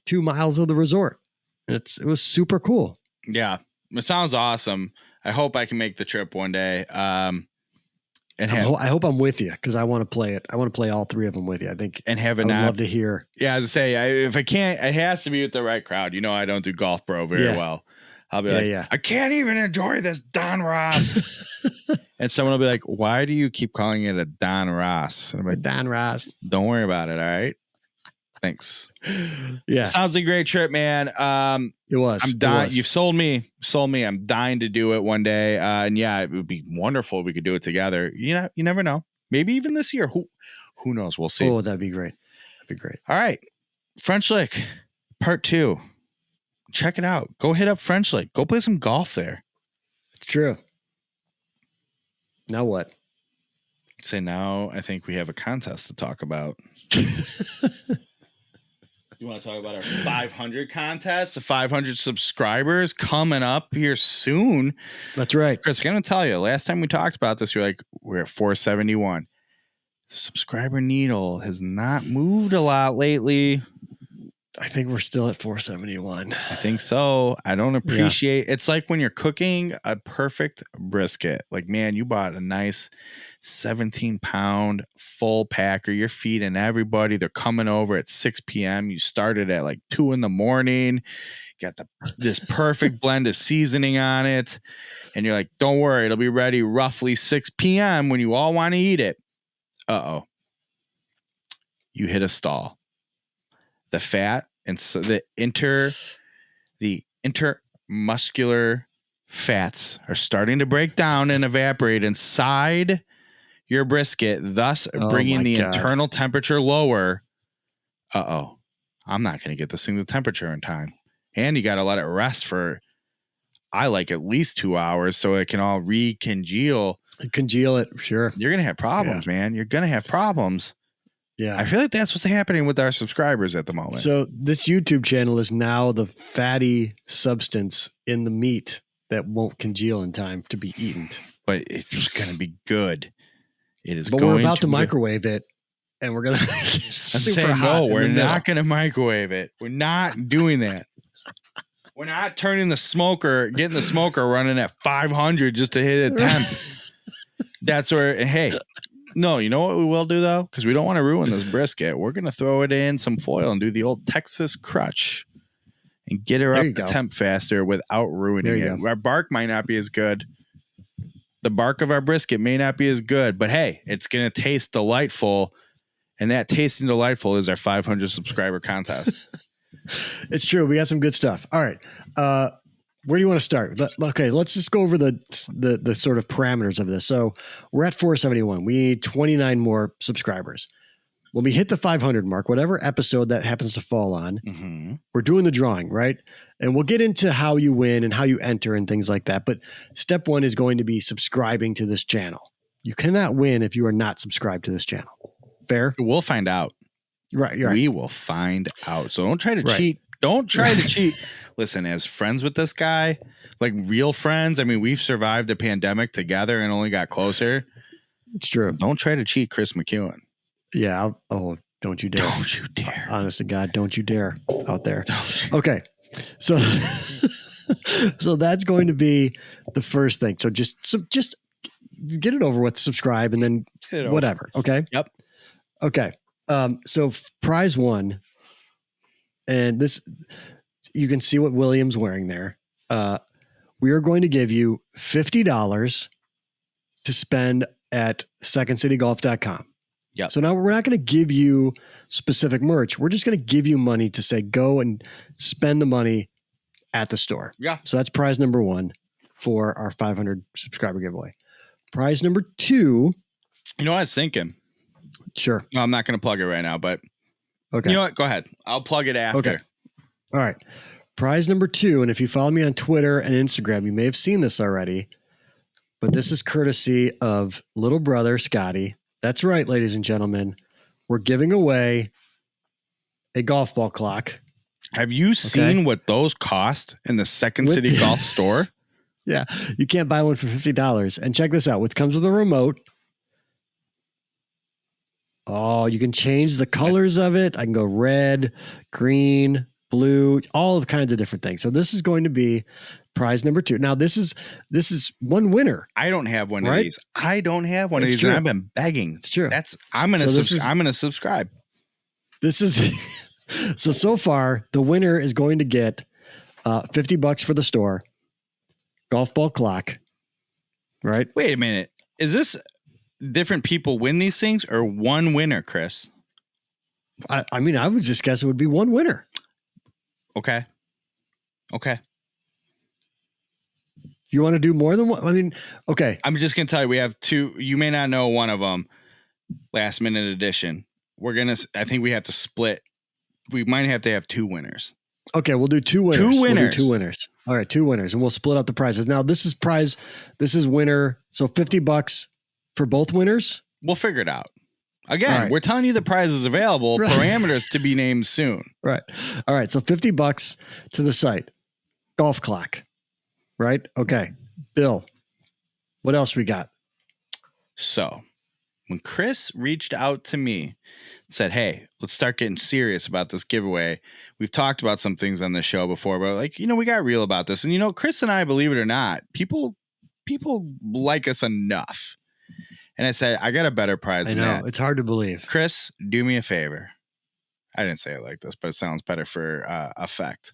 B: 2 miles of the resort. And it was super cool.
A: Yeah. It sounds awesome. I hope I can make the trip one day. I
B: hope I'm with you, because I want to play it. I want to play all 3 of them with you, I think.
A: And
B: I would love to hear.
A: Yeah, as I say, if I can't, it has to be with the right crowd. I don't do Golf Bro very well. I'll be I can't even enjoy this Don Ross. And someone will be like, why do you keep calling it a Don Ross? And I'm like,
B: Don Ross.
A: Don't worry about it. All right. Thanks.
B: Yeah.
A: Sounds like a great trip, man.
B: It was.
A: I'm dying. You've sold me. I'm dying to do it one day. And it would be wonderful if we could do it together. You never know. Maybe even this year. Who knows? We'll see.
B: Oh, that'd be great.
A: All right. French Lick, part 2. Check it out. Go hit up French Lick. Go play some golf there.
B: It's true. Now what?
A: Now I think we have a contest to talk about. You want to talk about our 500 contest? The 500 subscribers coming up here soon.
B: That's right.
A: Kris, I'm going to tell you, last time we talked about this, we're at 471. The subscriber needle has not moved a lot lately.
B: I think we're still at 471.
A: I think so. I don't appreciate it's like when you're cooking a perfect brisket. Like, man, you bought a nice 17-pound full packer. You're feeding everybody. They're coming over at 6 p.m. You started at like 2 in the morning. You got this perfect blend of seasoning on it. And you're like, don't worry, it'll be ready roughly 6 p.m. when you all want to eat it. Uh-oh. You hit a stall. The fat and so the intermuscular fats are starting to break down and evaporate inside your brisket, thus bringing the internal temperature lower. Uh-oh. I'm not going to get this thing to temperature in time. And you got to let it rest for, I like at least 2 hours so it can all congeal
B: it. Sure.
A: You're going to have problems, man. You're going to have problems.
B: Yeah.
A: I feel like that's what's happening with our subscribers at the moment.
B: So this YouTube channel is now the fatty substance in the meat that won't congeal in time to be eaten.
A: But it's just going to be good. It is.
B: But we're about to microwave it, and we're going to super hot.
A: No, we're not going to microwave it. We're not doing that. We're not turning getting the smoker running at 500 just to hit a temp. That's where, hey. No, you know what we will do, though? Because we don't want to ruin this brisket. We're going to throw it in some foil and do the old Texas crutch and get her up the temp faster without ruining it. Our bark might not be as good. The bark of our brisket may not be as good. But, hey, it's going to taste delightful. And that tasting delightful is our 500 subscriber contest.
B: It's true. We got some good stuff. All right. Where do you want to start? Okay, let's just go over the sort of parameters of this. So we're at 471. We need 29 more subscribers. When we hit the 500 mark, whatever episode that happens to fall on, we're doing the drawing, right? And we'll get into how you win and how you enter and things like that. But step one is going to be subscribing to this channel. You cannot win if you are not subscribed to this channel. Fair?
A: We'll find out.
B: Right.
A: We will find out. So don't try to cheat. Don't try to cheat. Listen, as friends with this guy, like real friends, I mean, we've survived the pandemic together and only got closer.
B: It's true.
A: Don't try to cheat Kris McEwen.
B: Yeah. Don't you dare.
A: Don't you dare.
B: Honest to God, don't you dare out there. Okay. So, so that's going to be the first thing. So just get it over with, subscribe, and then whatever. Okay.
A: Yep.
B: Okay. So prize one. And this, you can see what William's wearing there. We are going to give you $50 to spend at secondcitygolf.com.
A: Yeah.
B: So now we're not going to give you specific merch. We're just going to give you money to say, go and spend the money at the store.
A: Yeah.
B: So that's prize number one for our 500 subscriber giveaway. Prize number two.
A: You know what I was thinking?
B: Sure.
A: No, I'm not going to plug it right now, but
B: okay.
A: You know what? Go ahead. I'll plug it after.
B: Okay. All right. Prize number two. And if you follow me on Twitter and Instagram, you may have seen this already, but this is courtesy of little brother, Scotty. That's right, ladies and gentlemen. We're giving away a golf ball clock.
A: Have you seen what those cost in the Second City Golf store?
B: Yeah. You can't buy one for $50. And check this out. What comes with a remote. Oh, you can change the colors of it. I can go red, green, blue, all kinds of different things. So this is going to be prize number two. Now this is one winner.
A: I don't have one of these. I don't have one of these.
B: True.
A: I've been begging.
B: It's true.
A: I'm going to subscribe.
B: This is so far the winner is going to get $50 for the store, golf ball clock. Right?
A: Wait a minute. Is this different people win these things or one winner, Kris?
B: I mean, I would just guess it would be one winner.
A: Okay.
B: You want to do more than one? I mean, okay.
A: I'm just going to tell you, we have two. You may not know one of them. Last minute edition. I think we have to split. We might have to have two winners.
B: Okay. We'll do two winners.
A: Two winners.
B: We'll do two winners. All right. Two winners. And we'll split up the prizes. Now this is winner. So $50 for both winners.
A: We'll figure it out. Again, We're telling you the prize is available. Right. Parameters to be named soon.
B: Right. All right. So $50 to the site. Golf clock. Right. Okay. Bill, what else we got?
A: So when Kris reached out to me said, hey, let's start getting serious about this giveaway. We've talked about some things on the show before, but like, we got real about this. And, Kris and I, believe it or not, people like us enough. And I said, I got a better prize than that.
B: It's hard to believe.
A: Kris, do me a favor. I didn't say it like this, but it sounds better for effect,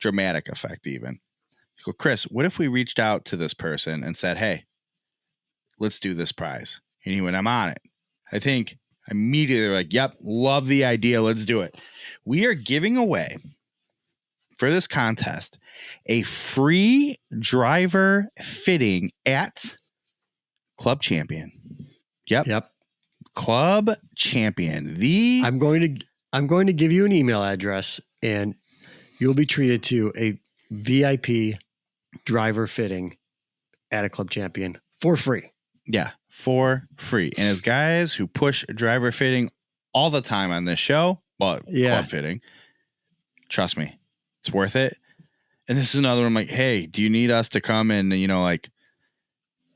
A: dramatic effect even. I go, Kris, what if we reached out to this person and said, hey, let's do this prize? And he went, I'm on it. I think immediately they're like, yep, love the idea. Let's do it. We are giving away for this contest a free driver fitting at Club Champion. Yep. Club Champion. I'm
B: going to give you an email address and you'll be treated to a VIP driver fitting at a Club Champion for free.
A: Yeah, for free. And as guys who push driver fitting all the time on this show, club fitting, trust me, it's worth it. And this is another one. I'm like, hey, do you need us to come and,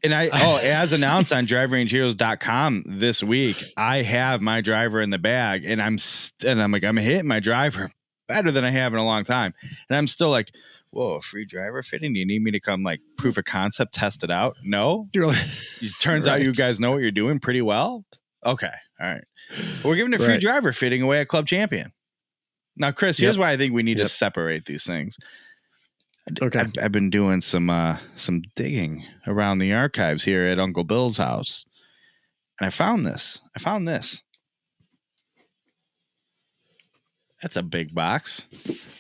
A: as announced on driverangeheroes.com this week, I have my driver in the bag and I'm hitting my driver better than I have in a long time. And I'm still like, whoa, free driver fitting? Do you need me to come like proof of concept, test it out? No. It turns out you guys know what you're doing pretty well. Okay. All right. Well, we're giving a free driver fitting away at Club Champion. Now, Kris, here's why I think we need to separate these things.
B: Okay.
A: I've been doing some digging around the archives here at Uncle Bill's house. And I found this. That's a big box.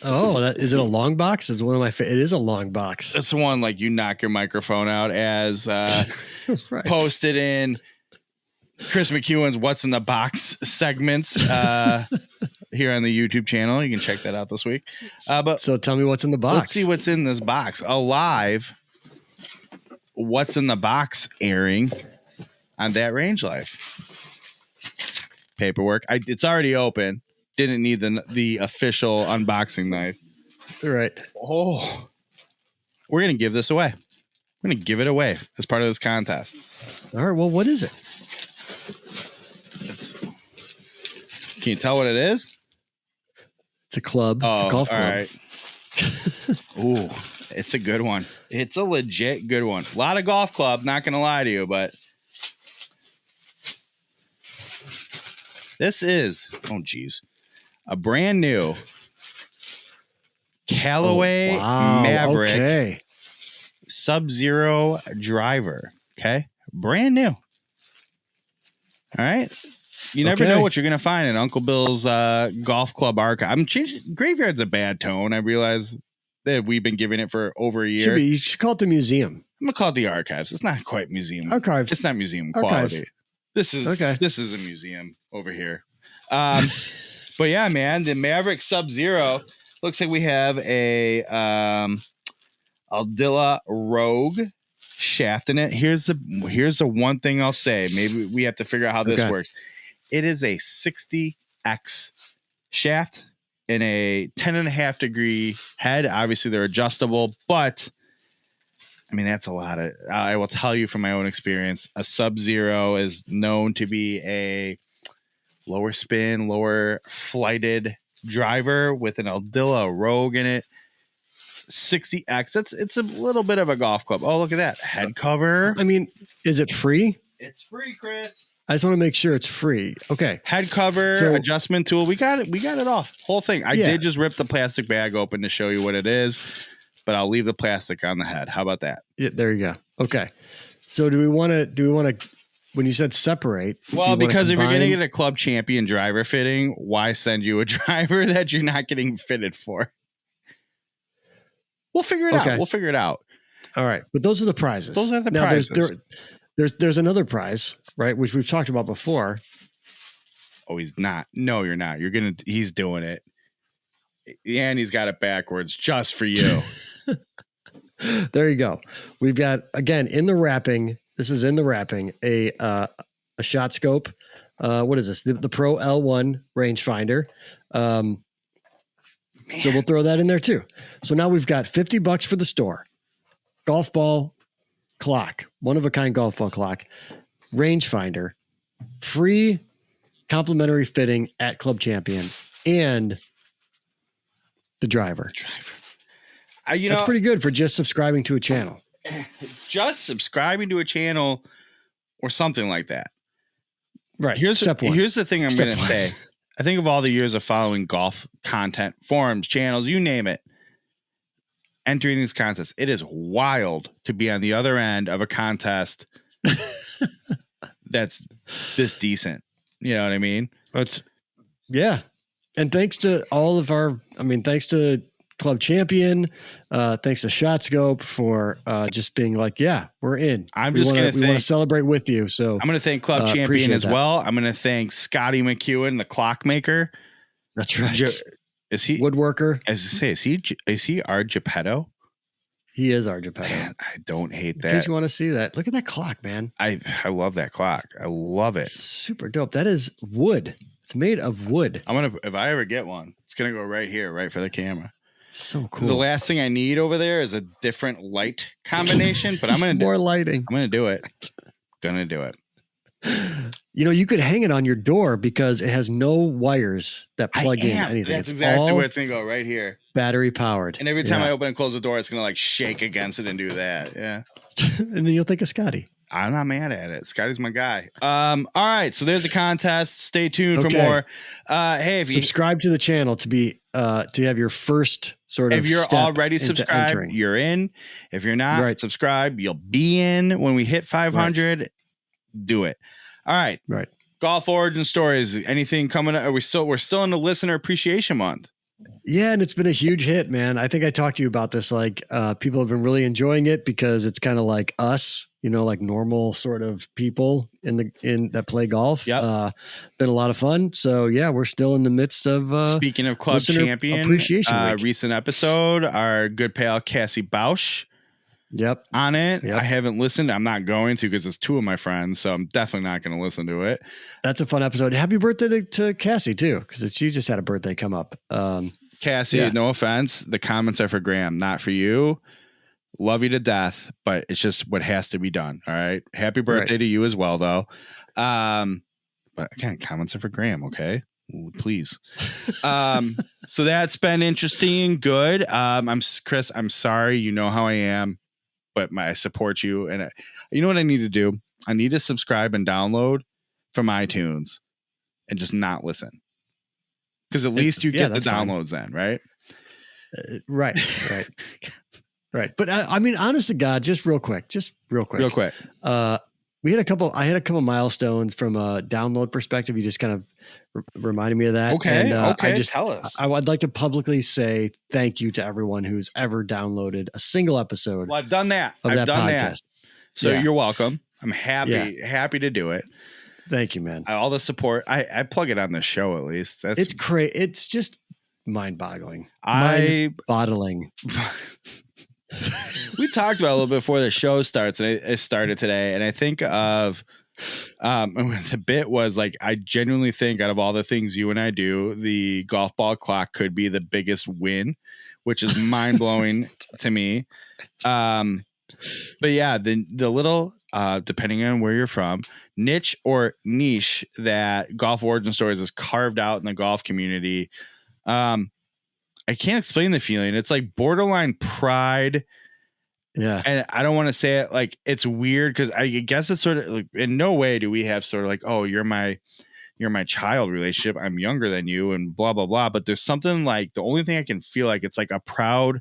B: Oh, is it a long box? It's one of my it is a long box.
A: That's the one like you knock your microphone out as posted in Kris McEwen's What's in the Box segments here on the YouTube channel. You can check that out this week.
B: So tell me what's in the box.
A: Let's see what's in this box. A live What's in the Box airing on That Range Life. Paperwork. It's already open. Didn't need the official unboxing knife.
B: Right.
A: Oh, we're going to give this away. We're going to give it away as part of this contest.
B: All right. Well, what is it?
A: Can you tell what it is?
B: It's a club. It's a golf club.
A: All right. Ooh, it's a good one. It's a legit good one. A lot of golf club, not going to lie to you, but this is, a brand new Callaway Maverick Sub-Zero driver. Okay. Brand new. All right. You never know what you're going to find in Uncle Bill's golf club archive. I'm changing. Graveyard's a bad tone. I realize that we've been giving it for over a year.
B: You should call it the museum.
A: I'm going to call it the archives. It's not quite museum.
B: Archives.
A: It's not museum quality. This is a museum over here. But yeah, man, the Maverick Sub-Zero looks like we have a Aldila Rogue shaft in it. Here's the one thing I'll say. Maybe we have to figure out how this works. It is a 60X shaft in a 10.5 degree head. Obviously, they're adjustable, but I mean, that's a lot of, I will tell you from my own experience, a Sub-Zero is known to be a lower spin, lower flighted driver with an Aldila Rogue in it. 60X. It's a little bit of a golf club. Oh, look at that head cover.
B: I mean, is it free?
A: It's free, Kris.
B: I just want to make sure it's free. Okay.
A: Head cover, adjustment tool. We got it. We got it all. Whole thing. I did just rip the plastic bag open to show you what it is, but I'll leave the plastic on the head. How about that?
B: Yeah, there you go. Okay. So do we want to, when you said separate?
A: Well, because if you're going to get a Club Champion driver fitting, why send you a driver that you're not getting fitted for? We'll figure it out. We'll figure it out.
B: All right. But those are the prizes.
A: Those are the prizes.
B: There's another prize, right? Which we've talked about before.
A: Oh, he's not. No, you're not. He's doing it. And he's got it backwards just for you.
B: There you go. We've got, again, in the wrapping. This is in the wrapping, a shot scope. What is this? The Pro L1 rangefinder. So we'll throw that in there too. So now we've got $50 for the store. Golf ball clock, one of a kind golf ball clock, rangefinder, free complimentary fitting at Club Champion and the driver. That's pretty good for just subscribing to a channel.
A: Just subscribing to a channel or something like that.
B: Right.
A: Here's the thing I'm going to
B: one.
A: say. I think of all the years of following golf content, forums, channels, you name it, entering these contests. It is wild to be on the other end of a contest that's this decent. You know what I mean?
B: Yeah. And thanks to all of thanks to Club Champion, thanks to ShotScope for just being like, yeah, we're in. We want to celebrate with you. So
A: I'm going to thank Club Champion as well. I'm going to thank Scotty McEwen, the clockmaker.
B: That's right.
A: Is he
B: woodworker?
A: As I say, is he our Geppetto?
B: He is our Geppetto.
A: Man, I don't hate that.
B: In case you want to see that, look at that clock, man.
A: I love that clock. I love it.
B: It's super dope. That is wood. It's made of wood.
A: If I ever get one, it's gonna go right here, right for the camera.
B: So cool.
A: The last thing I need over there is a different light combination, but I'm gonna
B: more lighting.
A: I'm gonna do it. Gonna do it.
B: You could hang it on your door because it has no wires that plug in anything.
A: That's exactly where it's gonna go, right here.
B: Battery powered.
A: And every time I open and close the door, it's gonna like shake against it and do that. Yeah.
B: And then you'll think of Scotty.
A: I'm not mad at it. Scotty's my guy. All right. So there's a contest. Stay tuned for more. Hey, if you
B: subscribe to the channel to have your first sort of.
A: If you're already subscribed, you're in. If you're not subscribed, you'll be in when we hit 500. Right. Do it. All right.
B: Right.
A: Golf origin stories. Anything coming up? We're still in the listener appreciation month.
B: Yeah, and it's been a huge hit, man. I think I talked to you about this. Like, people have been really enjoying it because it's kind of like us, like normal sort of people in that play golf.
A: Yeah,
B: been a lot of fun. So yeah, we're still in the midst of.
A: Speaking of Club Champion
B: Appreciation Week.
A: Recent episode, our good pal Cassie Bausch.
B: Yep.
A: On it. Yep. I haven't listened. I'm not going to because it's two of my friends, so I'm definitely not going to listen to it.
B: That's a fun episode. Happy birthday to Cassie too, because she just had a birthday come up.
A: Cassie, no offense. The comments are for Graham, not for you. Love you to death, but it's just what has to be done. All right. Happy birthday to you as well, though. But again, comments are for Graham. Okay. Ooh, please. So that's been interesting and good. Kris, I'm sorry. You know how I am. But I support you. And you know what I need to do? I need to subscribe and download from iTunes and just not listen. Because at least you get the downloads then, right?
B: Right. Right. But honest to God, just real quick. I had a couple milestones from a download perspective. You just kind of reminded me of that.
A: Okay. And, tell us.
B: I would like to publicly say thank you to everyone who's ever downloaded a single episode.
A: Well, I've done that. So you're welcome. I'm happy to do it.
B: Thank you, man.
A: All the support. I plug it on the show at least.
B: It's great. It's just mind-boggling. Mind-boggling.
A: We talked about it a little bit before the show starts, and it started today. And I think of the bit was like, I genuinely think out of all the things you and I do, the golf ball clock could be the biggest win, which is mind blowing to me. But yeah, the little depending on where you're from, niche or niche that Golf Origin Stories is carved out in the golf community. I can't explain the feeling. It's like borderline pride.
B: Yeah.
A: And I don't want to say it like it's weird because I guess it's sort of like in no way do we have sort of like, oh, you're my child relationship. I'm younger than you and blah, blah, blah. But there's something like the only thing I can feel like it's like a proud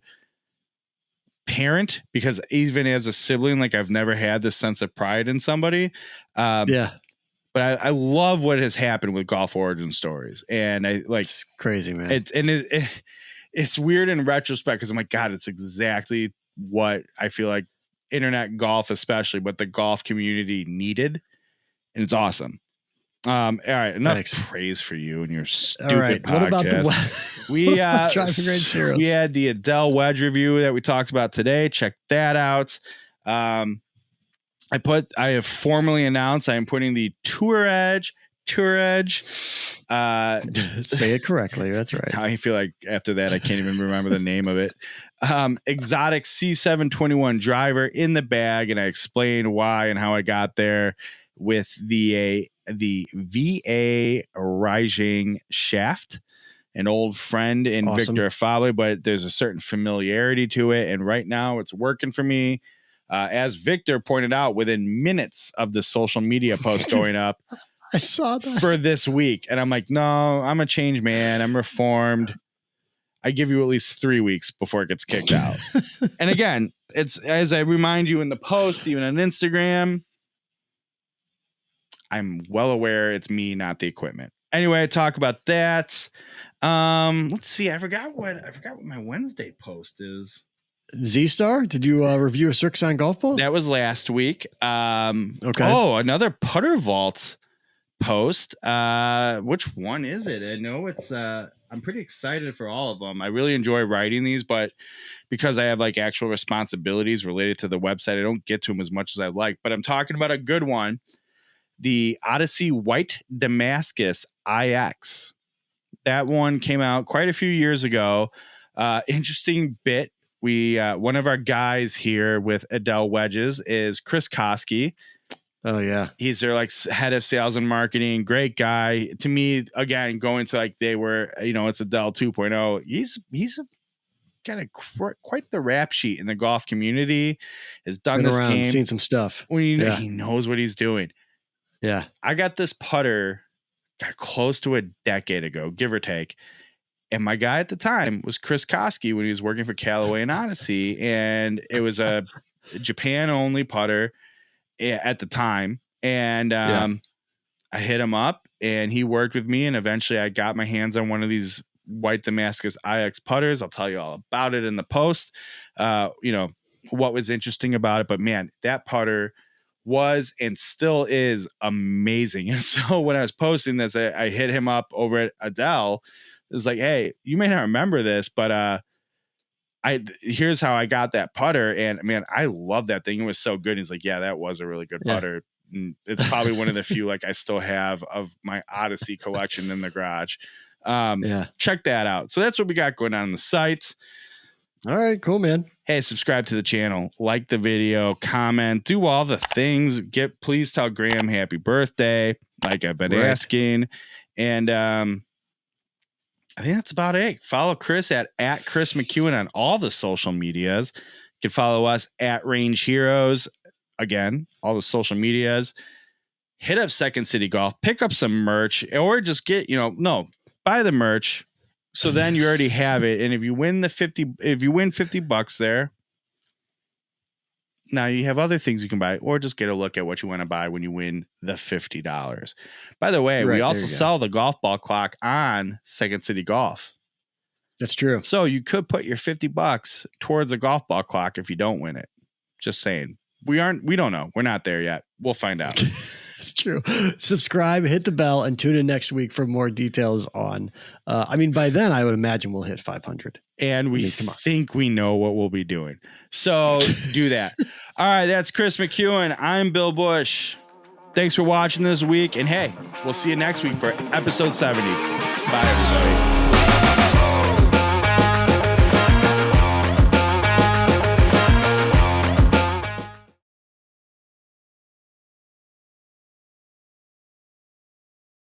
A: parent, because even as a sibling, like I've never had this sense of pride in somebody.
B: But
A: I love what has happened with Golf Origin Stories. And
B: it's crazy, man.
A: It's weird in retrospect because I'm like, God, it's exactly what I feel like internet golf, especially, but the golf community needed. And it's awesome. All right. Enough praise for you and your stupid podcast.
B: What about
A: we
B: driving range heroes?
A: We had the Edel Wedge review that we talked about today. Check that out. I have formally announced I am putting the Tour Edge.
B: Say it correctly. That's right.
A: I feel like after that, I can't even remember the name of it. Exotic C721 driver in the bag. And I explained why and how I got there with the the VA Rising shaft, an old friend in
B: Awesome.
A: Victor Fable, but there's a certain familiarity to it. And right now it's working for me. As Victor pointed out, within minutes of the social media post going up,
B: I saw that
A: for this week. And I'm like, no, I'm a changed man. I'm reformed. I give you at least 3 weeks before it gets kicked out. And again, it's as I remind you in the post, even on Instagram, I'm well aware it's me, not the equipment. Anyway, I talk about that. Let's see. I forgot what my Wednesday post is.
B: Z-Star, did you review a Circon golf ball?
A: That was last week.
B: Okay.
A: Oh, another putter vault post. Which one is it? I know it's I'm pretty excited for all of them. I really enjoy writing these, but because I have like actual responsibilities related to the website, I don't get to them as much as I like. But I'm talking about a good one. The Odyssey White Damascus IX. That one came out quite a few years ago. Interesting bit. We one of our guys here with Edel Wedges is Kris.
B: Oh yeah,
A: he's their like head of sales and marketing. Great guy. To me, again, going to like they were, it's Edel 2.0. He's got quite the rap sheet in the golf community. Has done
B: been
A: this
B: around,
A: game,
B: seen some stuff.
A: He knows what he's doing.
B: Yeah,
A: I got this putter close to a decade ago, give or take. And my guy at the time was Kris when he was working for Callaway and Odyssey. And it was a Japan only putter at the time. And I hit him up and he worked with me. And eventually I got my hands on one of these White Damascus IX putters. I'll tell you all about it in the post, what was interesting about it. But man, that putter was and still is amazing. And so when I was posting this, I hit him up over at Edel. It was like, hey, you may not remember this, but here's how I got that putter. And man, I love that thing. It was so good. He's like, yeah, that was a really good putter. And it's probably one of the few like I still have of my Odyssey collection in the garage. Check that out. So that's what we got going on the site.
B: All right, cool, man.
A: Hey, subscribe to the channel, like the video, comment, do all the things. Please tell Graham happy birthday, like I've been asking. And I think that's about it. Follow Kris at Kris McEwen on all the social medias. You can follow us at Range Heroes. Again, all the social medias. Hit up Second City Golf, pick up some merch, or just get, buy the merch. So then you already have it. And if you win $50 there, now you have other things you can buy, or just get a look at what you want to buy when you win the $50. By the way, we also sell the golf ball clock on Second City Golf.
B: That's true.
A: So you could put your $50 towards a golf ball clock if you don't win it. Just saying. We don't know. We're not there yet. We'll find out.
B: It's true. Subscribe, hit the bell, and tune in next week for more details on. By then, I would imagine we'll hit 500.
A: And we think we know what we'll be doing. So do that. All right, that's Kris McEwen. I'm Bill Bush. Thanks for watching this week. And hey, we'll see you next week for episode 70. Bye, everybody.